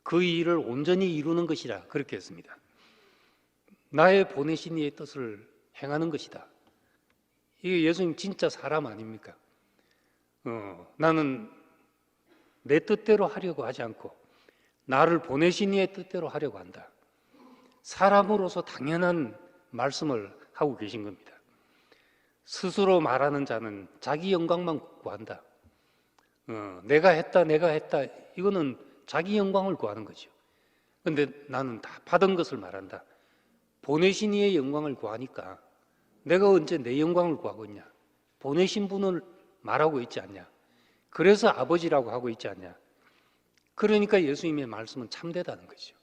그 일을 온전히 이루는 것이라 그렇게 했습니다. 나의 보내신 이의 뜻을 행하는 것이다. 이게 예수님 진짜 사람 아닙니까? 나는 내 뜻대로 하려고 하지 않고 나를 보내신 이의 뜻대로 하려고 한다. 사람으로서 당연한 말씀을 하고 계신 겁니다. 스스로 말하는 자는 자기 영광만 구한다. 내가 했다 이거는 자기 영광을 구하는 거죠. 그런데 나는 다 받은 것을 말한다. 보내신 이의 영광을 구하니까 내가 언제 내 영광을 구하고 있냐? 보내신 분을 말하고 있지 않냐? 그래서 아버지라고 하고 있지 않냐? 그러니까 예수님의 말씀은 참되다는 거죠.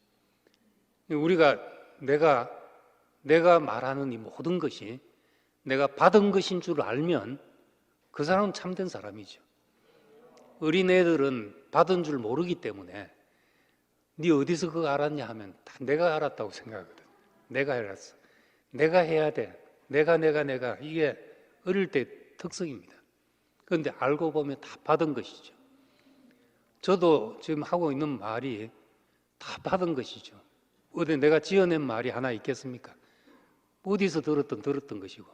우리가 내가 말하는 이 모든 것이 내가 받은 것인 줄 알면 그 사람은 참된 사람이죠. 어린애들은 받은 줄 모르기 때문에 네 어디서 그거 알았냐 하면 다 내가 알았다고 생각하거든. 내가 알았어. 내가 해야 돼. 내가 이게 어릴 때 특성입니다. 그런데 알고 보면 다 받은 것이죠. 저도 지금 하고 있는 말이 다 받은 것이죠. 어디 내가 지어낸 말이 하나 있겠습니까? 어디서 들었던 것이고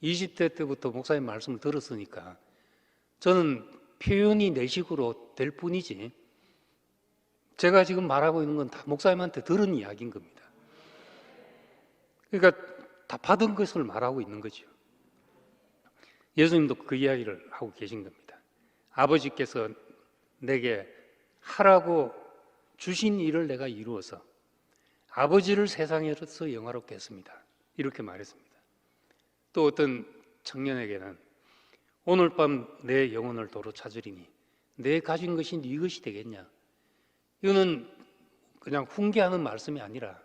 20대 때부터 목사님 말씀을 들었으니까 저는 표현이 내 식으로 될 뿐이지 제가 지금 말하고 있는 건 다 목사님한테 들은 이야기인 겁니다. 그러니까 다 받은 것을 말하고 있는 거죠. 예수님도 그 이야기를 하고 계신 겁니다. 아버지께서 내게 하라고 주신 일을 내가 이루어서 아버지를 세상에서 영화롭게 했습니다. 이렇게 말했습니다. 또 어떤 청년에게는 오늘 밤 내 영혼을 도로 찾으리니 내 가진 것이 네 것이 되겠냐? 이거는 그냥 훈계하는 말씀이 아니라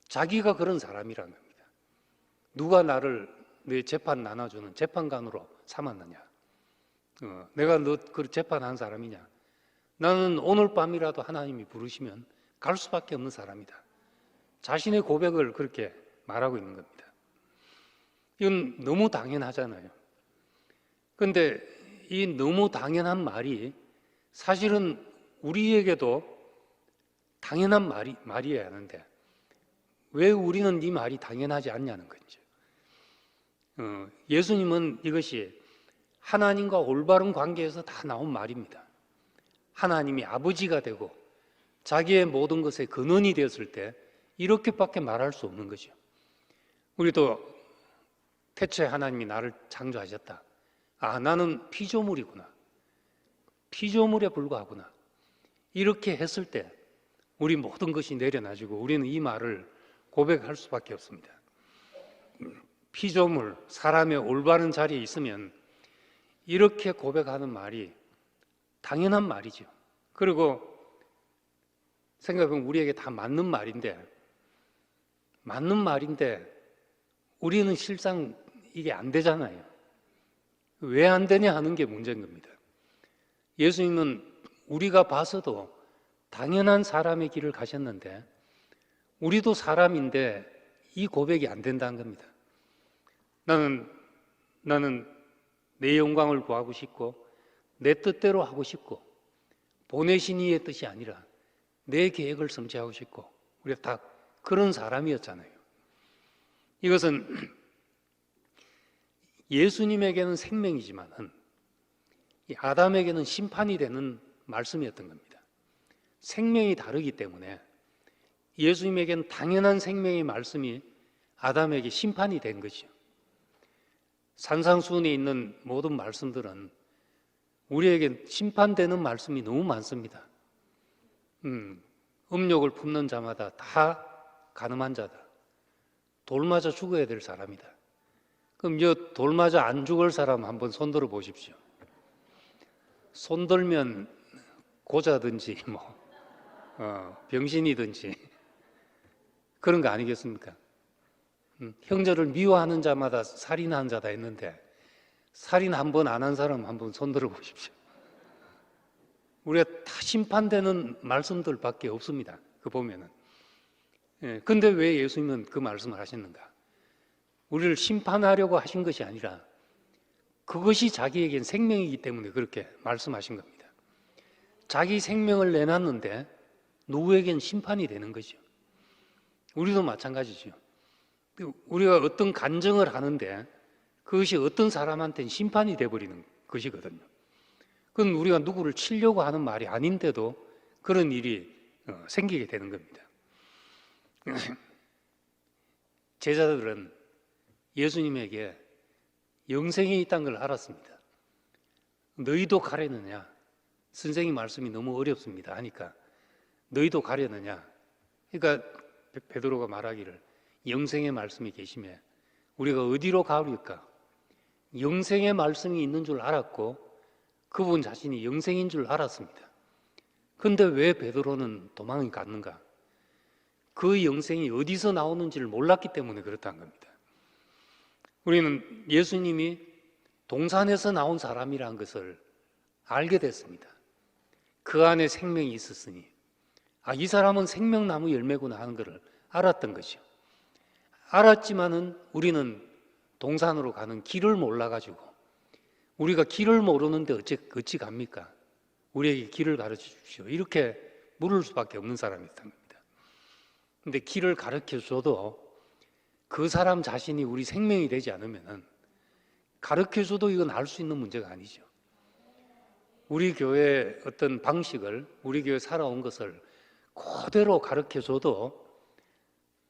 자기가 그런 사람이라는 겁니다. 누가 나를 내 재판 나눠주는 재판관으로 삼았느냐? 내가 너 그 재판한 사람이냐? 나는 오늘 밤이라도 하나님이 부르시면 갈 수밖에 없는 사람이다. 자신의 고백을 그렇게 말하고 있는 겁니다. 이건 너무 당연하잖아요. 그런데 이 너무 당연한 말이 사실은 우리에게도 당연한 말이어야 하는데 왜 우리는 이 말이 당연하지 않냐는 거죠. 예수님은 이것이 하나님과 올바른 관계에서 다 나온 말입니다. 하나님이 아버지가 되고 자기의 모든 것의 근원이 되었을 때 이렇게밖에 말할 수 없는 거죠. 우리도 태초에 하나님이 나를 창조하셨다. 나는 피조물이구나. 피조물에 불과하구나. 이렇게 했을 때 우리 모든 것이 내려놔지고 우리는 이 말을 고백할 수밖에 없습니다. 피조물, 사람의 올바른 자리에 있으면 이렇게 고백하는 말이 당연한 말이죠. 그리고 생각해보면 우리에게 다 맞는 말인데 우리는 실상 이게 안 되잖아요. 왜 안 되냐 하는 게 문제인 겁니다. 예수님은 우리가 봐서도 당연한 사람의 길을 가셨는데 우리도 사람인데 이 고백이 안 된다는 겁니다. 나는 내 영광을 구하고 싶고 내 뜻대로 하고 싶고 보내신 이의 뜻이 아니라 내 계획을 성취하고 싶고 우리가 다 그런 사람이었잖아요. 이것은 예수님에게는 생명이지만은 아담에게는 심판이 되는 말씀이었던 겁니다. 생명이 다르기 때문에 예수님에게는 당연한 생명의 말씀이 아담에게 심판이 된 것이죠. 산상수훈에 있는 모든 말씀들은 우리에게 심판되는 말씀이 너무 많습니다. 음욕을 품는 자마다 다 간음한 자다. 돌 맞아 죽어야 될 사람이다. 그럼 돌 맞아 안 죽을 사람 한번 손들어 보십시오. 손들면 고자든지 병신이든지 그런 거 아니겠습니까? 형제를 미워하는 자마다 살인한 자다 했는데 살인 한 번 안 한 사람 한번 손들어 보십시오. 우리가 다 심판되는 말씀들밖에 없습니다. 그 보면은. 근데 왜 예수님은 그 말씀을 하셨는가? 우리를 심판하려고 하신 것이 아니라 그것이 자기에겐 생명이기 때문에 그렇게 말씀하신 겁니다. 자기 생명을 내놨는데 누구에겐 심판이 되는 거죠. 우리도 마찬가지죠. 우리가 어떤 간증을 하는데 그것이 어떤 사람한테는 심판이 되어버리는 것이거든요. 그건 우리가 누구를 치려고 하는 말이 아닌데도 그런 일이 생기게 되는 겁니다. 제자들은 예수님에게 영생이 있다는 걸 알았습니다. 너희도 가려느냐? 선생님 말씀이 너무 어렵습니다 하니까 너희도 가려느냐? 그러니까 베드로가 말하기를 영생의 말씀이 계시매 우리가 어디로 가오리까? 영생의 말씀이 있는 줄 알았고 그분 자신이 영생인 줄 알았습니다. 그런데 왜 베드로는 도망이 갔는가? 그 영생이 어디서 나오는지를 몰랐기 때문에 그렇다는 겁니다. 우리는 예수님이 동산에서 나온 사람이라는 것을 알게 됐습니다. 그 안에 생명이 있었으니 이 사람은 생명나무 열매구나 하는 것을 알았던 거죠. 알았지만은 우리는 동산으로 가는 길을 몰라가지고 우리가 길을 모르는데 어찌 갑니까? 우리에게 길을 가르쳐 주십시오. 이렇게 물을 수밖에 없는 사람이었던 겁니다. 근데 길을 가르쳐 줘도 그 사람 자신이 우리 생명이 되지 않으면 가르쳐 줘도 이건 알 수 있는 문제가 아니죠. 우리 교회의 어떤 방식을 우리 교회 살아온 것을 그대로 가르쳐 줘도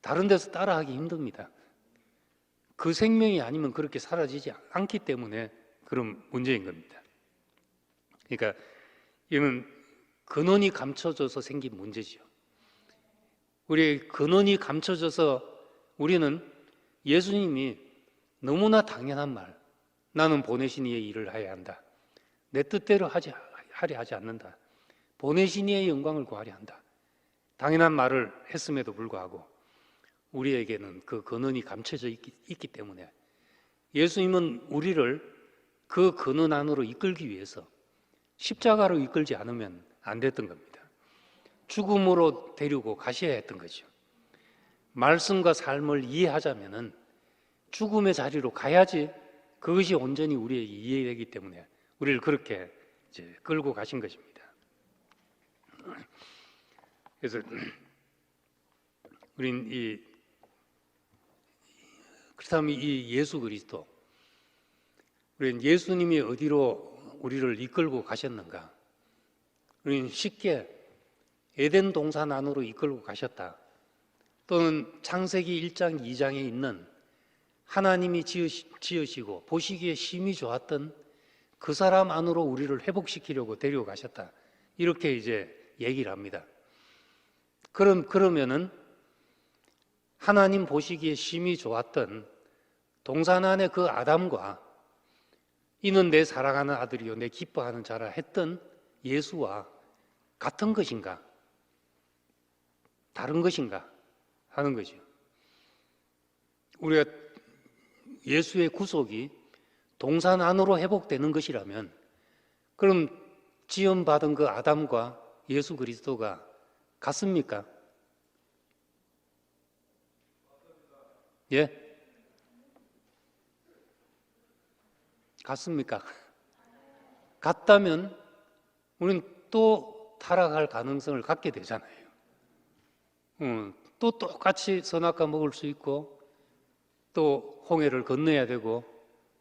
다른 데서 따라하기 힘듭니다. 그 생명이 아니면 그렇게 사라지지 않기 때문에 그런 문제인 겁니다. 그러니까 이는 근원이 감춰져서 생긴 문제죠. 우리의 근원이 감춰져서 우리는 예수님이 너무나 당연한 말, 나는 보내신 이의 일을 해야 한다. 내 뜻대로 하려 하지 않는다. 보내신 이의 영광을 구하려 한다. 당연한 말을 했음에도 불구하고 우리에게는 그 근원이 감춰져 있기 때문에 예수님은 우리를 그 근원 안으로 이끌기 위해서 십자가로 이끌지 않으면 안 됐던 겁니다. 죽음으로 데리고 가셔야 했던 거죠. 말씀과 삶을 이해하자면은 죽음의 자리로 가야지 그것이 온전히 우리에게 이해되기 때문에 우리를 그렇게 이제 끌고 가신 것입니다. 그래서 우린 그렇다면 이 예수 그리스도, 우리는 예수님이 어디로 우리를 이끌고 가셨는가? 우리는 쉽게 에덴 동산 안으로 이끌고 가셨다. 또는 창세기 1장, 2장에 있는 하나님이 지으시고 보시기에 심히 좋았던 그 사람 안으로 우리를 회복시키려고 데려가셨다. 이렇게 이제 얘기를 합니다. 그러면은 하나님 보시기에 심히 좋았던 동산 안에 그 아담과 이는 내 사랑하는 아들이요 내 기뻐하는 자라 했던 예수와 같은 것인가? 다른 것인가? 하는 거죠. 우리가 예수의 구속이 동산 안으로 회복되는 것이라면 그럼 지음받은 그 아담과 예수 그리스도가 같습니까? 예? 같습니까? 같다면 우리는 또 타락할 가능성을 갖게 되잖아요. 또 똑같이 선악과 먹을 수 있고 또 홍해를 건너야 되고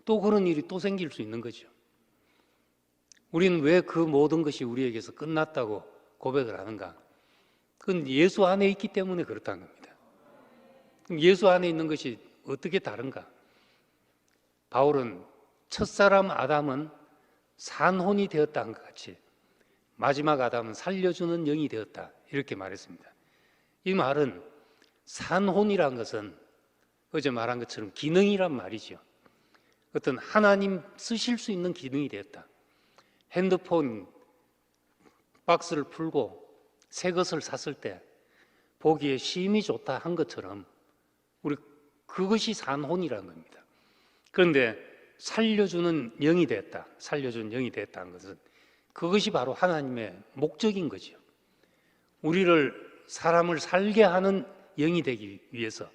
또 그런 일이 또 생길 수 있는 거죠. 우리는 왜 그 모든 것이 우리에게서 끝났다고 고백을 하는가? 그건 예수 안에 있기 때문에 그렇다는 겁니다. 그럼 예수 안에 있는 것이 어떻게 다른가? 바울은 첫사람 아담은 산혼이 되었다는 것 같이 마지막 아담은 살려주는 영이 되었다 이렇게 말했습니다. 이 말은 산혼이란 것은 어제 말한 것처럼 기능이란 말이죠. 어떤 하나님 쓰실 수 있는 기능이 되었다. 핸드폰 박스를 풀고 새 것을 샀을 때 보기에 심이 좋다 한 것처럼 우리 그것이 산혼이라는 겁니다. 그런데 살려주는 영이 됐다. 살려주는 영이 됐다는 것은 그것이 바로 하나님의 목적인 거죠. 우리를 사람을 살게 하는 영이 되기 위해서,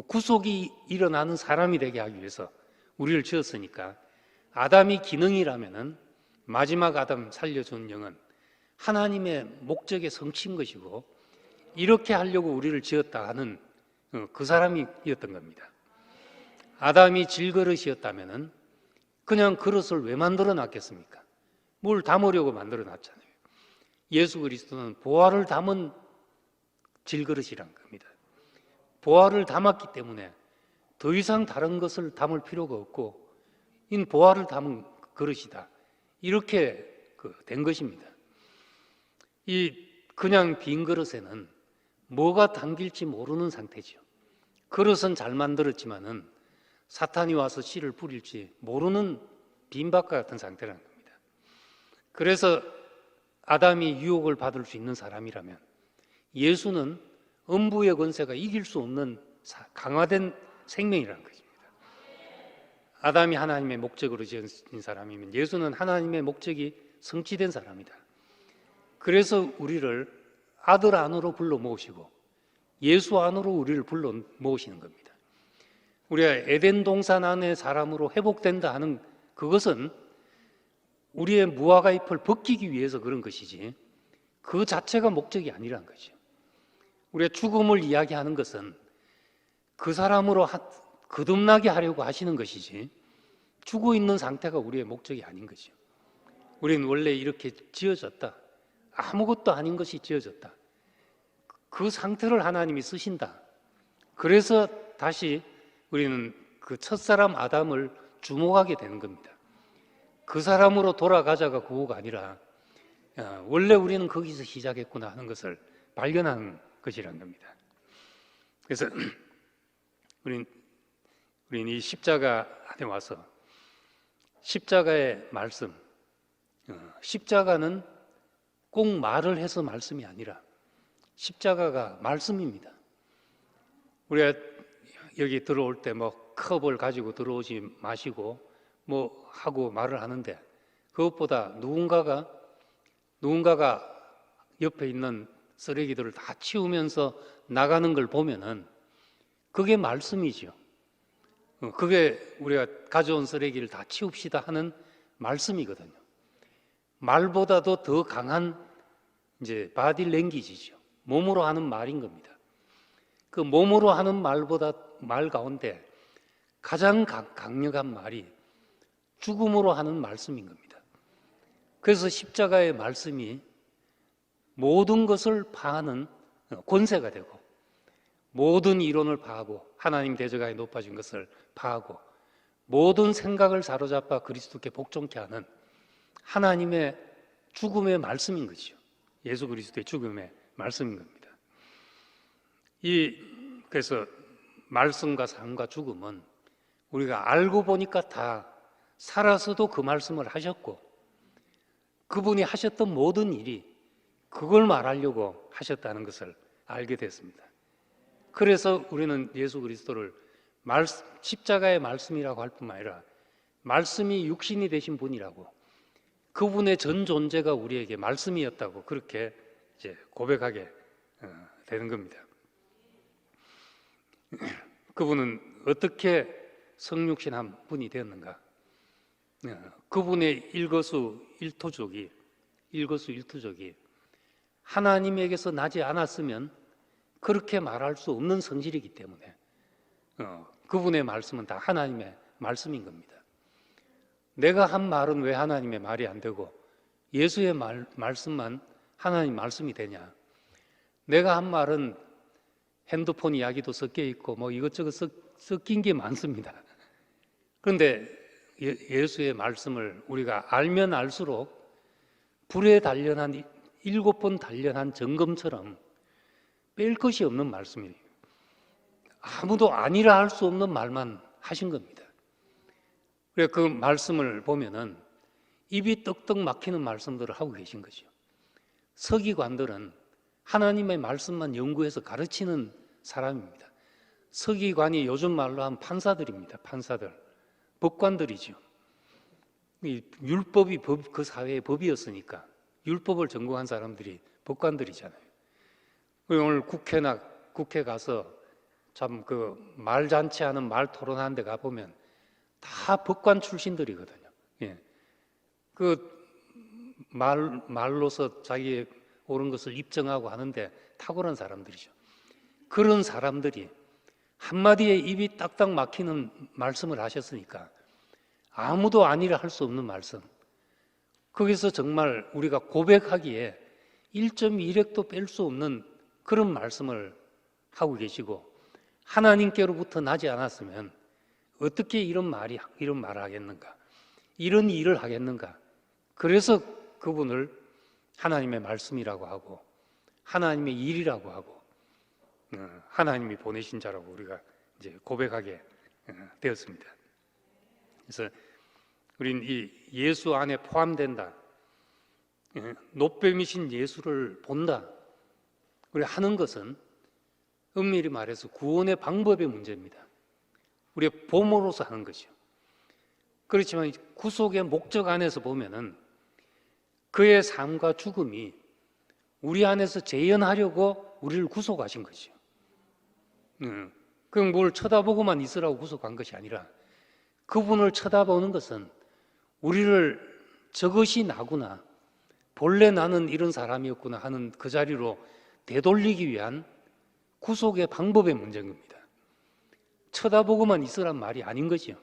구속이 일어나는 사람이 되게 하기 위해서 우리를 지었으니까 아담이 기능이라면은 마지막 아담 살려준 영은 하나님의 목적에 성취인 것이고 이렇게 하려고 우리를 지었다 하는 그 사람이었던 겁니다. 아담이 질그릇이었다면은 그냥 그릇을 왜 만들어 놨겠습니까? 뭘 담으려고 만들어 놨잖아요. 예수 그리스도는 보화를 담은 질그릇이란 겁니다. 보화를 담았기 때문에 더 이상 다른 것을 담을 필요가 없고 이 보화를 담은 그릇이다. 이렇게 된 것입니다. 이 그냥 빈 그릇에는 뭐가 담길지 모르는 상태죠. 그릇은 잘 만들었지만은 사탄이 와서 씨를 뿌릴지 모르는 빈밥과 같은 상태라는 겁니다. 그래서 아담이 유혹을 받을 수 있는 사람이라면 예수는 음부의 권세가 이길 수 없는 강화된 생명이라는 것입니다. 아담이 하나님의 목적으로 지은 사람이면 예수는 하나님의 목적이 성취된 사람이다. 그래서 우리를 아들 안으로 불러 모으시고 예수 안으로 우리를 불러 모으시는 겁니다. 우리가 에덴 동산 안의 사람으로 회복된다 하는 그것은 우리의 무화과 잎을 벗기기 위해서 그런 것이지 그 자체가 목적이 아니라는 거죠. 우리가 죽음을 이야기하는 것은 그 사람으로 거듭나게 하려고 하시는 것이지 죽어 있는 상태가 우리의 목적이 아닌 거죠. 우리는 원래 이렇게 지어졌다. 아무것도 아닌 것이 지어졌다. 그 상태를 하나님이 쓰신다. 그래서 다시 우리는 그 첫사람 아담을 주목하게 되는 겁니다. 그 사람으로 돌아가자가 구호가 아니라 원래 우리는 거기서 시작했구나 하는 것을 발견하는 것이란 겁니다. 그래서 우리는 이 십자가 안에 와서 십자가의 말씀, 십자가는 꼭 말을 해서 말씀이 아니라 십자가가 말씀입니다. 우리가 여기 들어올 때 뭐 컵을 가지고 들어오지 마시고 뭐 하고 말을 하는데 그것보다 누군가가 옆에 있는 쓰레기들을 다 치우면서 나가는 걸 보면은 그게 말씀이죠. 그게 우리가 가져온 쓰레기를 다 치웁시다 하는 말씀이거든요. 말보다도 더 강한 이제 바디 랭귀지죠. 몸으로 하는 말인 겁니다. 그 몸으로 하는 말 가운데 가장 강력한 말이 죽음으로 하는 말씀인 겁니다. 그래서 십자가의 말씀이 모든 것을 파하는 권세가 되고 모든 이론을 파하고 하나님 대적하에 높아진 것을 파하고 모든 생각을 사로잡아 그리스도께 복종케 하는 하나님의 죽음의 말씀인 것이죠. 예수 그리스도의 죽음의 말씀인 겁니다. 그래서 말씀과 삶과 죽음은 우리가 알고 보니까 다 살아서도 그 말씀을 하셨고 그분이 하셨던 모든 일이 그걸 말하려고 하셨다는 것을 알게 됐습니다. 그래서 우리는 예수 그리스도를 십자가의 말씀이라고 할 뿐만 아니라 말씀이 육신이 되신 분이라고 그분의 전 존재가 우리에게 말씀이었다고 그렇게 이제 고백하게 되는 겁니다. 그분은 어떻게 성육신한 분이 되었는가? 그분의 일거수일투족이 하나님에게서 나지 않았으면 그렇게 말할 수 없는 성질이기 때문에 그분의 말씀은 다 하나님의 말씀인 겁니다. 내가 한 말은 왜 하나님의 말이 안 되고 예수의 말씀만 하나님 말씀이 되냐? 내가 한 말은 핸드폰 이야기도 섞여 있고 뭐 이것저것 섞인 게 많습니다. 그런데 예수의 말씀을 우리가 알면 알수록 불에 단련한 7번 단련한 점검처럼 뺄 것이 없는 말씀이에요. 아무도 아니라 할 수 없는 말만 하신 겁니다. 그래 그 말씀을 보면은 입이 떡떡 막히는 말씀들을 하고 계신 거죠. 서기관들은 하나님의 말씀만 연구해서 가르치는 사람입니다. 서기관이 요즘 말로 한 판사들입니다. 판사들, 법관들이죠. 이 율법이 그 사회의 법이었으니까 율법을 전공한 사람들이 법관들이잖아요. 오늘 국회 가서 참 그 말잔치하는 말 토론하는 데 가보면 다 법관 출신들이거든요. 예. 그 말로서 자기의 옳은 것을 입증하고 하는데 탁월한 사람들이죠. 그런 사람들이 한마디에 입이 딱딱 막히는 말씀을 하셨으니까 아무도 아니라 할 수 없는 말씀, 거기서 정말 우리가 고백하기에 1.1획도 뺄 수 없는 그런 말씀을 하고 계시고, 하나님께로부터 나지 않았으면 어떻게 이런 말을 하겠는가, 이런 일을 하겠는가. 그래서 그분을 하나님의 말씀이라고 하고 하나님의 일이라고 하고 하나님이 보내신 자라고 우리가 이제 고백하게 되었습니다. 그래서 우리는 이 예수 안에 포함된다, 노뱀이신 예수를 본다, 우리 하는 것은 엄밀히 말해서 구원의 방법의 문제입니다. 우리의 보모로서 하는 것이죠. 그렇지만 구속의 목적 안에서 보면은 그의 삶과 죽음이 우리 안에서 재현하려고 우리를 구속하신 것이죠. 그럼 뭘 쳐다보고만 있으라고 구속한 것이 아니라 그분을 쳐다보는 것은 우리를 저것이 나구나, 본래 나는 이런 사람이었구나 하는 그 자리로 되돌리기 위한 구속의 방법의 문제인 겁니다. 쳐다보고만 있으란 말이 아닌 거죠.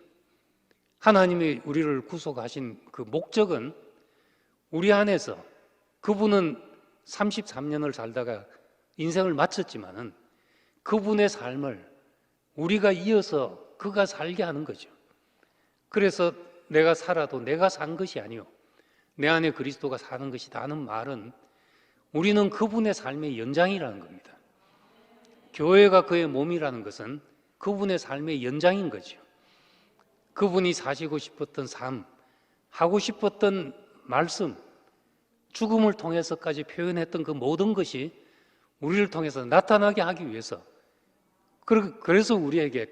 하나님이 우리를 구속하신 그 목적은 우리 안에서, 그분은 33년을 살다가 인생을 마쳤지만은 그분의 삶을 우리가 이어서 그가 살게 하는 거죠. 그래서 내가 살아도 내가 산 것이 아니요 내 안에 그리스도가 사는 것이다 하는 말은 우리는 그분의 삶의 연장이라는 겁니다. 교회가 그의 몸이라는 것은 그분의 삶의 연장인 거죠. 그분이 사시고 싶었던 삶, 하고 싶었던 말씀, 죽음을 통해서까지 표현했던 그 모든 것이 우리를 통해서 나타나게 하기 위해서, 그래서 우리에게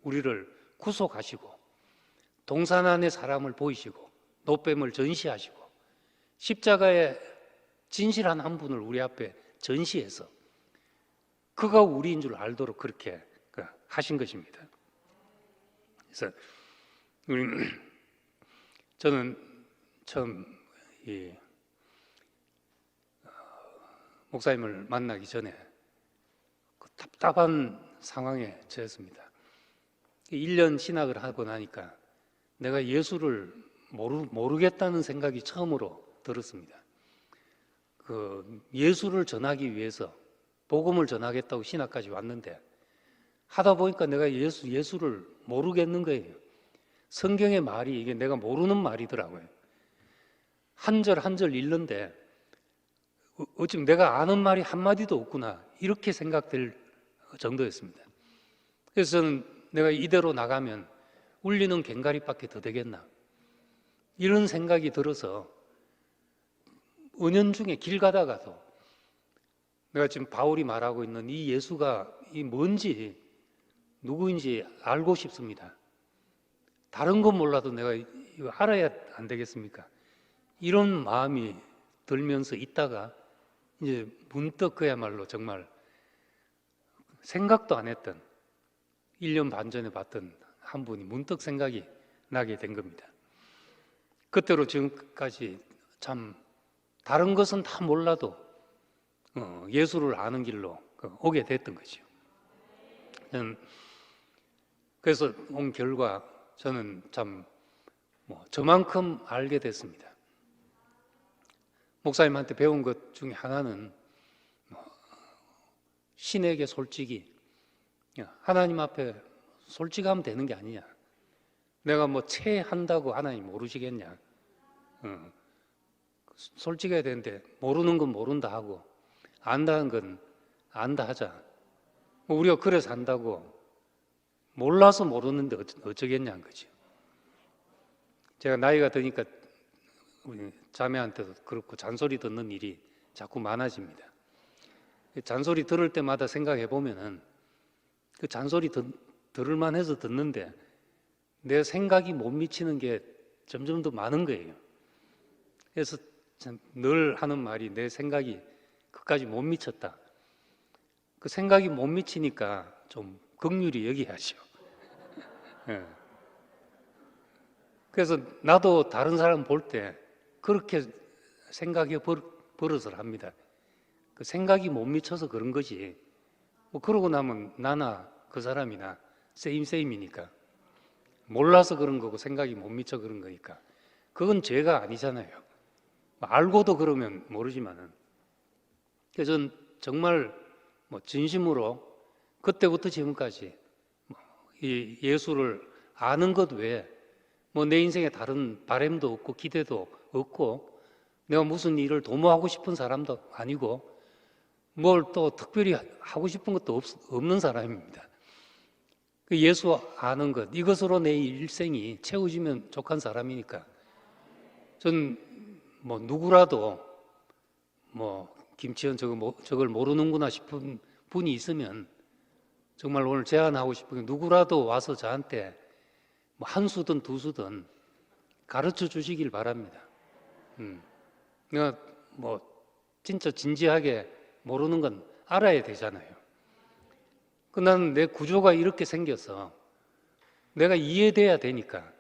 우리를 구속하시고 동산 안에 사람을 보이시고 노뱀을 전시하시고 십자가의 진실한 한 분을 우리 앞에 전시해서 그가 우리인 줄 알도록 그렇게 하신 것입니다. 그래서 저는 처음 목사님을 만나기 전에 그 답답한 상황에 처했습니다. 1년 신학을 하고 나니까 내가 예수를 모르겠다는 생각이 처음으로 들었습니다. 예수를 전하기 위해서 복음을 전하겠다고 신학까지 왔는데 하다 보니까 내가 예수를 모르겠는 거예요. 성경의 말이 이게 내가 모르는 말이더라고요. 한 절 한 절 읽는데 어찌 내가 아는 말이 한마디도 없구나, 이렇게 생각될 정도였습니다. 그래서 저는 내가 이대로 나가면 울리는 괭가리밖에 더 되겠나, 이런 생각이 들어서 은연중에 길 가다가도 내가 지금 바울이 말하고 있는 이 예수가 뭔지 누구인지 알고 싶습니다. 다른 건 몰라도 내가 이거 알아야 안 되겠습니까? 이런 마음이 들면서 있다가 이제 문득 그야말로 정말 생각도 안 했던 1년 반 전에 봤던 한 분이 문득 생각이 나게 된 겁니다. 그때로 지금까지 참 다른 것은 다 몰라도 예수를 아는 길로 오게 됐던 거죠. 그래서 온 결과 저는 참 저만큼 알게 됐습니다. 목사님한테 배운 것 중에 하나는 신에게 솔직히, 하나님 앞에 솔직하면 되는 게 아니냐. 내가 체한다고 하나님 모르시겠냐. 솔직해야 되는데 모르는 건 모른다 하고 안다는 건 안다 하자. 뭐 우리가 그래 산다고 몰라서 모르는데 어쩌겠냐는 거죠. 제가 나이가 드니까 우리 자매한테도 그렇고 잔소리 듣는 일이 자꾸 많아집니다. 잔소리 들을 때마다 생각해 보면은 그 잔소리 들을 만해서 듣는데 내 생각이 못 미치는 게 점점 더 많은 거예요. 그래서 늘 하는 말이 내 생각이 그까지 못 미쳤다. 그 생각이 못 미치니까 좀 긍휼히 여기야죠. 예. 그래서 나도 다른 사람 볼 때 그렇게 생각해 버릇을 합니다. 그 생각이 못 미쳐서 그런 거지. 뭐 그러고 나면 나나 그 사람이나 세임이니까. 몰라서 그런 거고 생각이 못 미쳐 그런 거니까. 그건 죄가 아니잖아요. 알고도 그러면 모르지만은. 그래서 저는 정말 뭐 진심으로 그때부터 지금까지 이 예수를 아는 것 외에 뭐 내 인생에 다른 바람도 없고 기대도 없고 내가 무슨 일을 도모하고 싶은 사람도 아니고 뭘 또 특별히 하고 싶은 것도 없는 사람입니다. 그 예수 아는 것 이것으로 내 일생이 채워지면 족한 사람이니까 전 뭐 누구라도 뭐 김치현 저걸 모르는구나 싶은 분이 있으면 정말 오늘 제안하고 싶은 게 누구라도 와서 저한테 뭐 한 수든 두 수든 가르쳐 주시길 바랍니다. 내가 뭐 진짜 진지하게 모르는 건 알아야 되잖아요. 나는 내 구조가 이렇게 생겨서 내가 이해돼야 되니까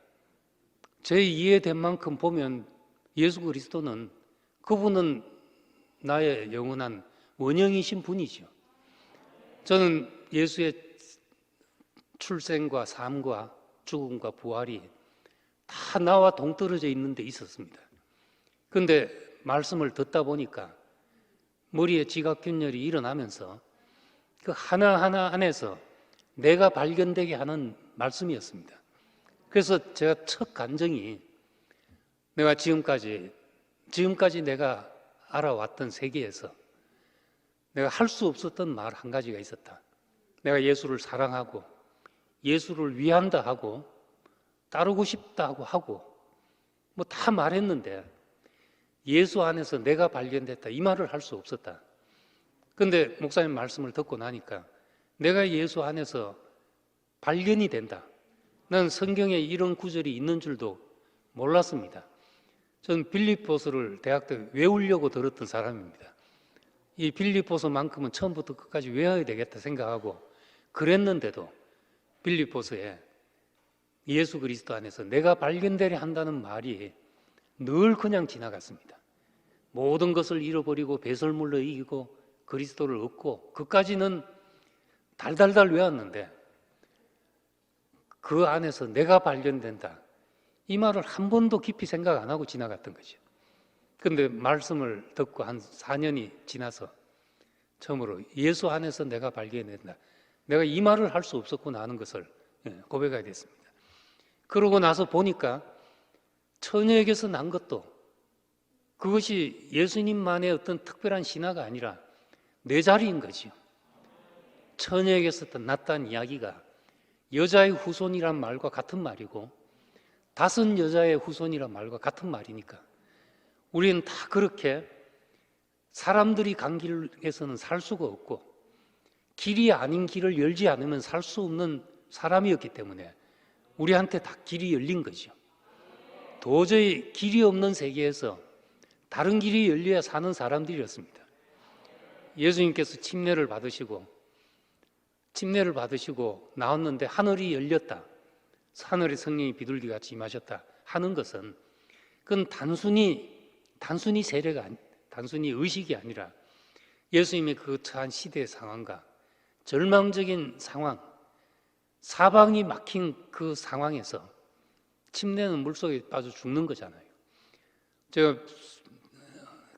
제 이해된 만큼 보면 예수 그리스도는 그분은 나의 영원한 원형이신 분이죠. 저는 예수의 출생과 삶과 죽음과 부활이 다 나와 동떨어져 있는 데 있었습니다. 그런데 말씀을 듣다 보니까 머리에 지각균열이 일어나면서 그 하나하나 안에서 내가 발견되게 하는 말씀이었습니다. 그래서 제가 첫 감정이 내가 지금까지 내가 알아왔던 세계에서 내가 할 수 없었던 말 한 가지가 있었다. 내가 예수를 사랑하고 예수를 위한다 하고 따르고 싶다 하고 뭐 다 말했는데 예수 안에서 내가 발견됐다 이 말을 할 수 없었다. 그런데 목사님 말씀을 듣고 나니까 내가 예수 안에서 발견이 된다. 난 성경에 이런 구절이 있는 줄도 몰랐습니다. 저는 빌립보서를 대학 때 외우려고 들었던 사람입니다. 이 빌립보서만큼은 처음부터 끝까지 외워야 되겠다 생각하고 그랬는데도 빌립보서에 예수 그리스도 안에서 내가 발견되려 한다는 말이 늘 그냥 지나갔습니다. 모든 것을 잃어버리고 배설물로 이기고 그리스도를 얻고 그까지는 달달달 외웠는데 그 안에서 내가 발견된다. 이 말을 한 번도 깊이 생각 안 하고 지나갔던 거죠. 그런데 말씀을 듣고 한 4년이 지나서 처음으로 예수 안에서 내가 발견된다. 내가 이 말을 할 수 없었구나 하는 것을 고백하게 됐습니다. 그러고 나서 보니까 처녀에게서 난 것도 그것이 예수님만의 어떤 특별한 신화가 아니라 내 자리인 거지요. 처녀에게서 났다는 이야기가 여자의 후손이란 말과 같은 말이고 5 여자의 후손이란 말과 같은 말이니까 우리는 다 그렇게 사람들이 간 길에서는 살 수가 없고 길이 아닌 길을 열지 않으면 살 수 없는 사람이었기 때문에 우리한테 다 길이 열린 거죠. 도저히 길이 없는 세계에서 다른 길이 열려야 사는 사람들이었습니다. 예수님께서 침례를 받으시고 나왔는데 하늘이 열렸다. 하늘의 성령이 비둘기같이 임하셨다 하는 것은 그건 단순히 세례가 단순히 의식이 아니라 예수님의 그 처한 시대의 상황과 절망적인 상황, 사방이 막힌 그 상황에서 침례는 물속에 빠져 죽는 거잖아요. 제가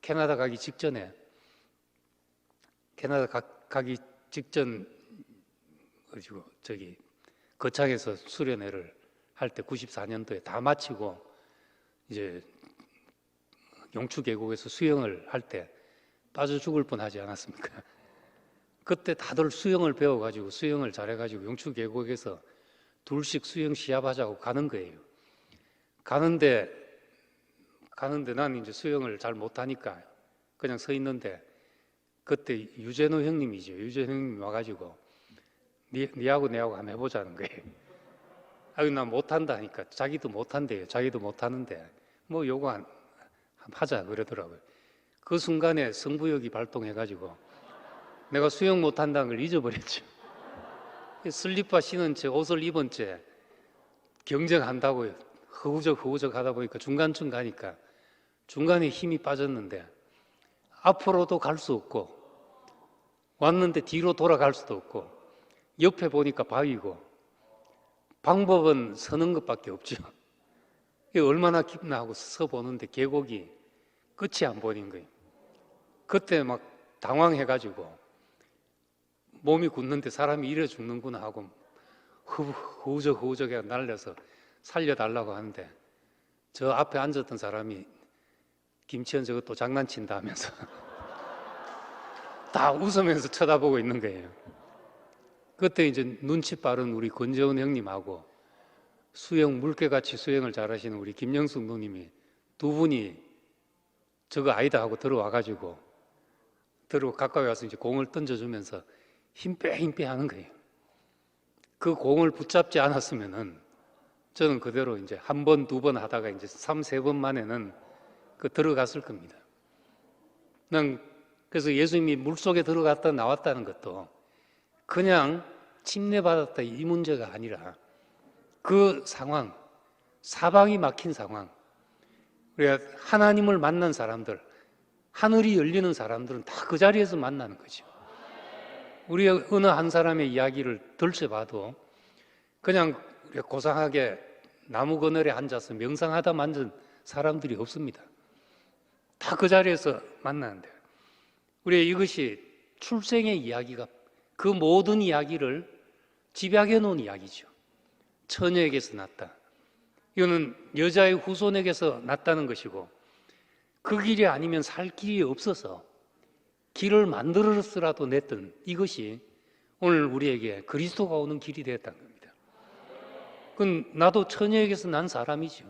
캐나다 가기 직전 거창에서 수련회를 할 때 94년도에 다 마치고 이제 용추 계곡에서 수영을 할 때 빠져 죽을 뻔하지 않았습니까? 그때 다들 수영을 배워가지고 수영을 잘해가지고 용추 계곡에서 둘씩 수영 시합하자고 가는 거예요. 가는데 나는 이제 수영을 잘 못하니까 그냥 서 있는데 그때 유재노 형님이죠. 유재노 형님이 와가지고 니하고 내하고 한번 해보자는 거예요. 아유, 나 못한다니까. 자기도 못한대요. 자기도 못하는데 뭐 요거 한번 하자 그러더라고요. 그 순간에 승부욕이 발동해가지고 내가 수영 못한다는 걸 잊어버렸죠. 슬리퍼 신은 채 옷을 입은 채 경쟁한다고 허우적 하다 보니까 중간쯤 가니까 중간에 힘이 빠졌는데 앞으로도 갈 수 없고 왔는데 뒤로 돌아갈 수도 없고 옆에 보니까 바위고 방법은 서는 것밖에 없죠. 이게 얼마나 깊나 하고 서보는데 계곡이 끝이 안 보이는 거예요. 그때 막 당황해가지고 몸이 굳는데 사람이 이래 죽는구나 하고 허우적해 날려서 살려달라고 하는데 저 앞에 앉았던 사람이 김치현 저것도 장난친다 하면서 다 웃으면서 쳐다보고 있는 거예요. 그때 이제 눈치 빠른 우리 권재훈 형님하고 수영 물개같이 수영을 잘하시는 우리 김영숙 누님이 두 분이 저거 아니다 하고 들어와가지고 가까이 와서 이제 공을 던져주면서 힘 빼 하는 거예요. 그 공을 붙잡지 않았으면은 저는 그대로 이제 한 번, 두 번 하다가 이제 3, 4번 만에는 들어갔을 겁니다. 난 그래서 예수님이 물속에 들어갔다 나왔다는 것도 그냥 침례받았다 이 문제가 아니라 그 상황, 사방이 막힌 상황, 우리가 하나님을 만난 사람들, 하늘이 열리는 사람들은 다 그 자리에서 만나는 거죠. 우리가 어느 한 사람의 이야기를 들춰봐도 그냥 우리가 고상하게 나무 그늘에 앉아서 명상하다 만든 사람들이 없습니다. 다 그 자리에서 만나는데 우리가 이것이 출생의 이야기가 그 모든 이야기를 집약해 놓은 이야기죠. 처녀에게서 났다. 이거는 여자의 후손에게서 났다는 것이고 그 길이 아니면 살 길이 없어서 길을 만들었으라도 냈던 이것이 오늘 우리에게 그리스도가 오는 길이 되었다는 겁니다. 그건 나도 처녀에게서 난 사람이죠.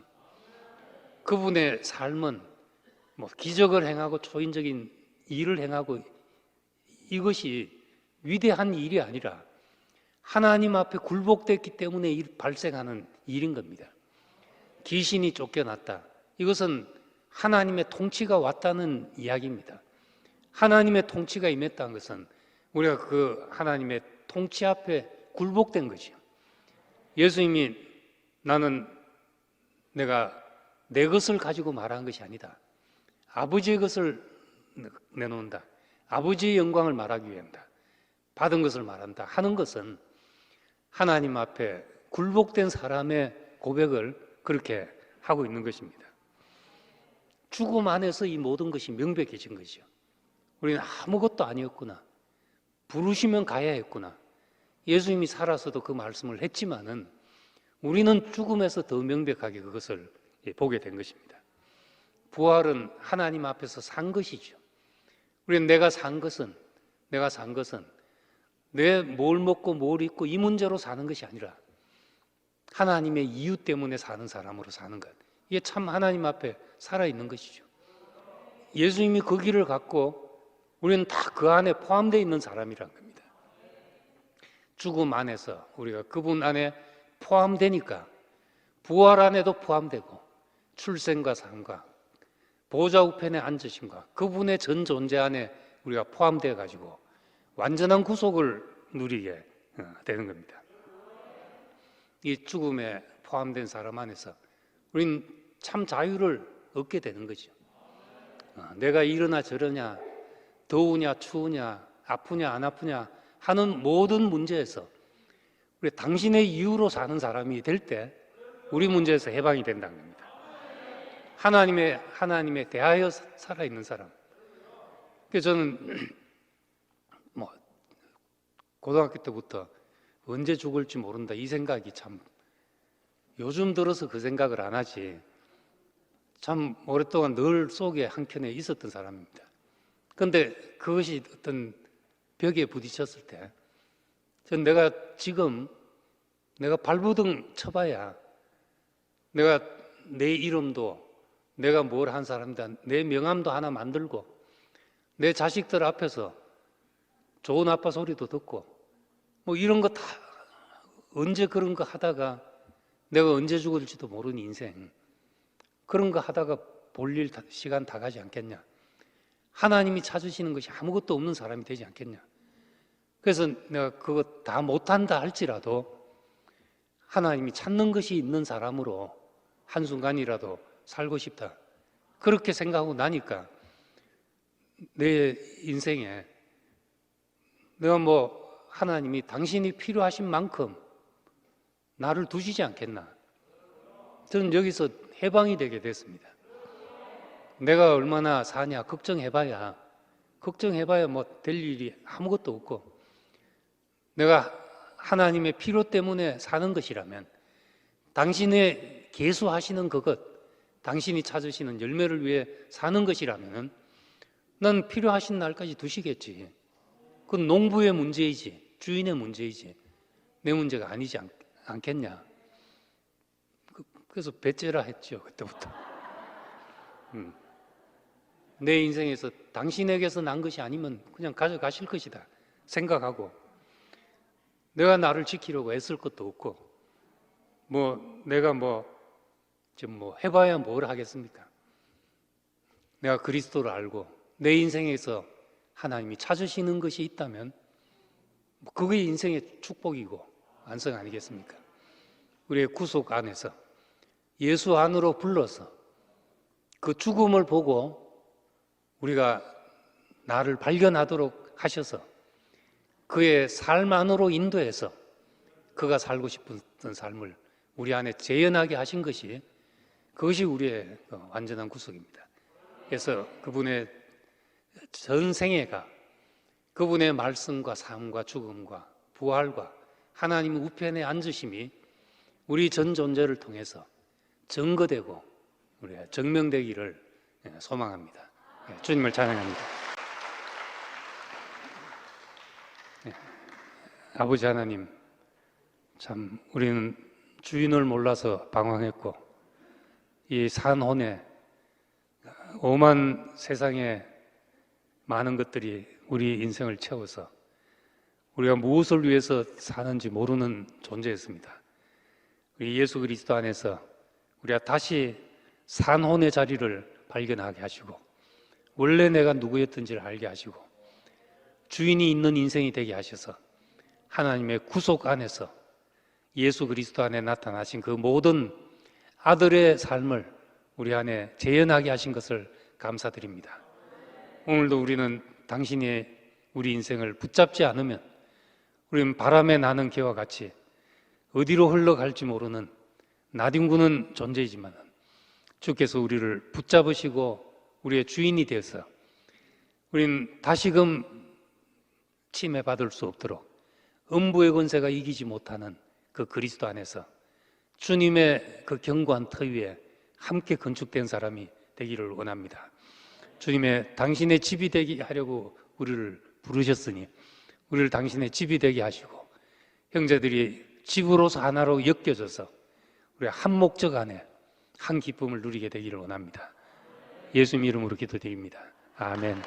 그분의 삶은 뭐 기적을 행하고 초인적인 일을 행하고 이것이 위대한 일이 아니라 하나님 앞에 굴복됐기 때문에 발생하는 일인 겁니다. 귀신이 쫓겨났다. 이것은 하나님의 통치가 왔다는 이야기입니다. 하나님의 통치가 임했다는 것은 우리가 그 하나님의 통치 앞에 굴복된 거죠. 예수님이 나는 내가 내 것을 가지고 말한 것이 아니다. 아버지의 것을 내놓는다. 아버지의 영광을 말하기 위한다. 받은 것을 말한다 하는 것은 하나님 앞에 굴복된 사람의 고백을 그렇게 하고 있는 것입니다. 죽음 안에서 이 모든 것이 명백해진 거죠. 우리는 아무것도 아니었구나. 부르시면 가야 했구나. 예수님이 살아서도 그 말씀을 했지만은 우리는 죽음에서 더 명백하게 그것을 보게 된 것입니다. 부활은 하나님 앞에서 산 것이죠. 우리는 내가 산 것은 내 뭘 먹고 뭘 입고 이 문제로 사는 것이 아니라 하나님의 이유 때문에 사는 사람으로 사는 것. 이게 참 하나님 앞에 살아있는 것이죠. 예수님이 그 길을 갖고 우리는 다 그 안에 포함되어 있는 사람이란 겁니다. 죽음 안에서 우리가 그분 안에 포함되니까 부활 안에도 포함되고 출생과 삶과 보좌 우편에 앉으심과 그분의 전 존재 안에 우리가 포함되어 가지고 완전한 구속을 누리게 되는 겁니다. 이 죽음에 포함된 사람 안에서 우리는 참 자유를 얻게 되는 거죠. 내가 이러나 저러냐, 더우냐 추우냐, 아프냐 안 아프냐 하는 모든 문제에서 우리 당신의 이유로 사는 사람이 될 때 우리 문제에서 해방이 된다는 겁니다. 하나님에 대하여 살아있는 사람. 그래서 저는 뭐 고등학교 때부터 언제 죽을지 모른다 이 생각이 참 요즘 들어서 그 생각을 안 하지 참 오랫동안 늘 속에 한켠에 있었던 사람입니다. 그런데 그것이 어떤 벽에 부딪혔을 때, 전 내가 지금 내가 발버둥 쳐봐야 내가 내 이름도 내가 뭘 한 사람이다, 내 명함도 하나 만들고 내 자식들 앞에서 좋은 아빠 소리도 듣고 뭐 이런 거 다 언제 그런 거 하다가 내가 언제 죽을지도 모르는 인생, 그런 거 하다가 볼일 시간 다 가지 않겠냐. 하나님이 찾으시는 것이 아무것도 없는 사람이 되지 않겠냐. 그래서 내가 그거 다 못한다 할지라도 하나님이 찾는 것이 있는 사람으로 한순간이라도 살고 싶다, 그렇게 생각하고 나니까 내 인생에 내가 뭐 하나님이 당신이 필요하신 만큼 나를 두시지 않겠나. 저는 여기서 해방이 되게 됐습니다. 내가 얼마나 사냐 걱정해봐야 뭐 될 일이 아무것도 없고, 내가 하나님의 필요 때문에 사는 것이라면, 당신의 계수하시는 그것, 당신이 찾으시는 열매를 위해 사는 것이라면 난 필요하신 날까지 두시겠지. 그건 농부의 문제이지 주인의 문제이지 내 문제가 아니지 않겠냐. 그래서 배째라 했죠, 그때부터. 내 인생에서 당신에게서 난 것이 아니면 그냥 가져가실 것이다 생각하고, 내가 나를 지키려고 애쓸 것도 없고, 뭐 내가 지금 해봐야 뭘 하겠습니까? 내가 그리스도를 알고 내 인생에서 하나님이 찾으시는 것이 있다면 그게 인생의 축복이고 완성 아니겠습니까? 우리의 구속 안에서 예수 안으로 불러서 그 죽음을 보고 우리가 나를 발견하도록 하셔서 그의 삶 안으로 인도해서 그가 살고 싶은 삶을 우리 안에 재현하게 하신 것이, 그것이 우리의 완전한 구속입니다. 그래서 그분의 전생애가 그분의 말씀과 삶과 죽음과 부활과 하나님의 우편에 앉으심이 우리 전 존재를 통해서 증거되고 우리가 증명되기를 소망합니다. 주님을 찬양합니다. 아버지 하나님, 참 우리는 주인을 몰라서 방황했고 이 산혼에 오만 세상에 많은 것들이 우리 인생을 채워서 우리가 무엇을 위해서 사는지 모르는 존재였습니다. 우리 예수 그리스도 안에서 우리가 다시 산혼의 자리를 발견하게 하시고 원래 내가 누구였던지를 알게 하시고 주인이 있는 인생이 되게 하셔서 하나님의 구속 안에서 예수 그리스도 안에 나타나신 그 모든 아들의 삶을 우리 안에 재현하게 하신 것을 감사드립니다. 오늘도 우리는 당신이 우리 인생을 붙잡지 않으면 우리는 바람에 나는 개와 같이 어디로 흘러갈지 모르는 나뒹구는 존재이지만 주께서 우리를 붙잡으시고 우리의 주인이 되어서 우리는 다시금 침해받을 수 없도록 음부의 권세가 이기지 못하는 그 그리스도 안에서 주님의 그 견고한 터 위에 함께 건축된 사람이 되기를 원합니다. 주님의 당신의 집이 되게 하려고 우리를 부르셨으니 우리를 당신의 집이 되게 하시고 형제들이 집으로서 하나로 엮여져서 우리 한 목적 안에 한 기쁨을 누리게 되기를 원합니다. 예수님 이름으로 기도드립니다. 아멘.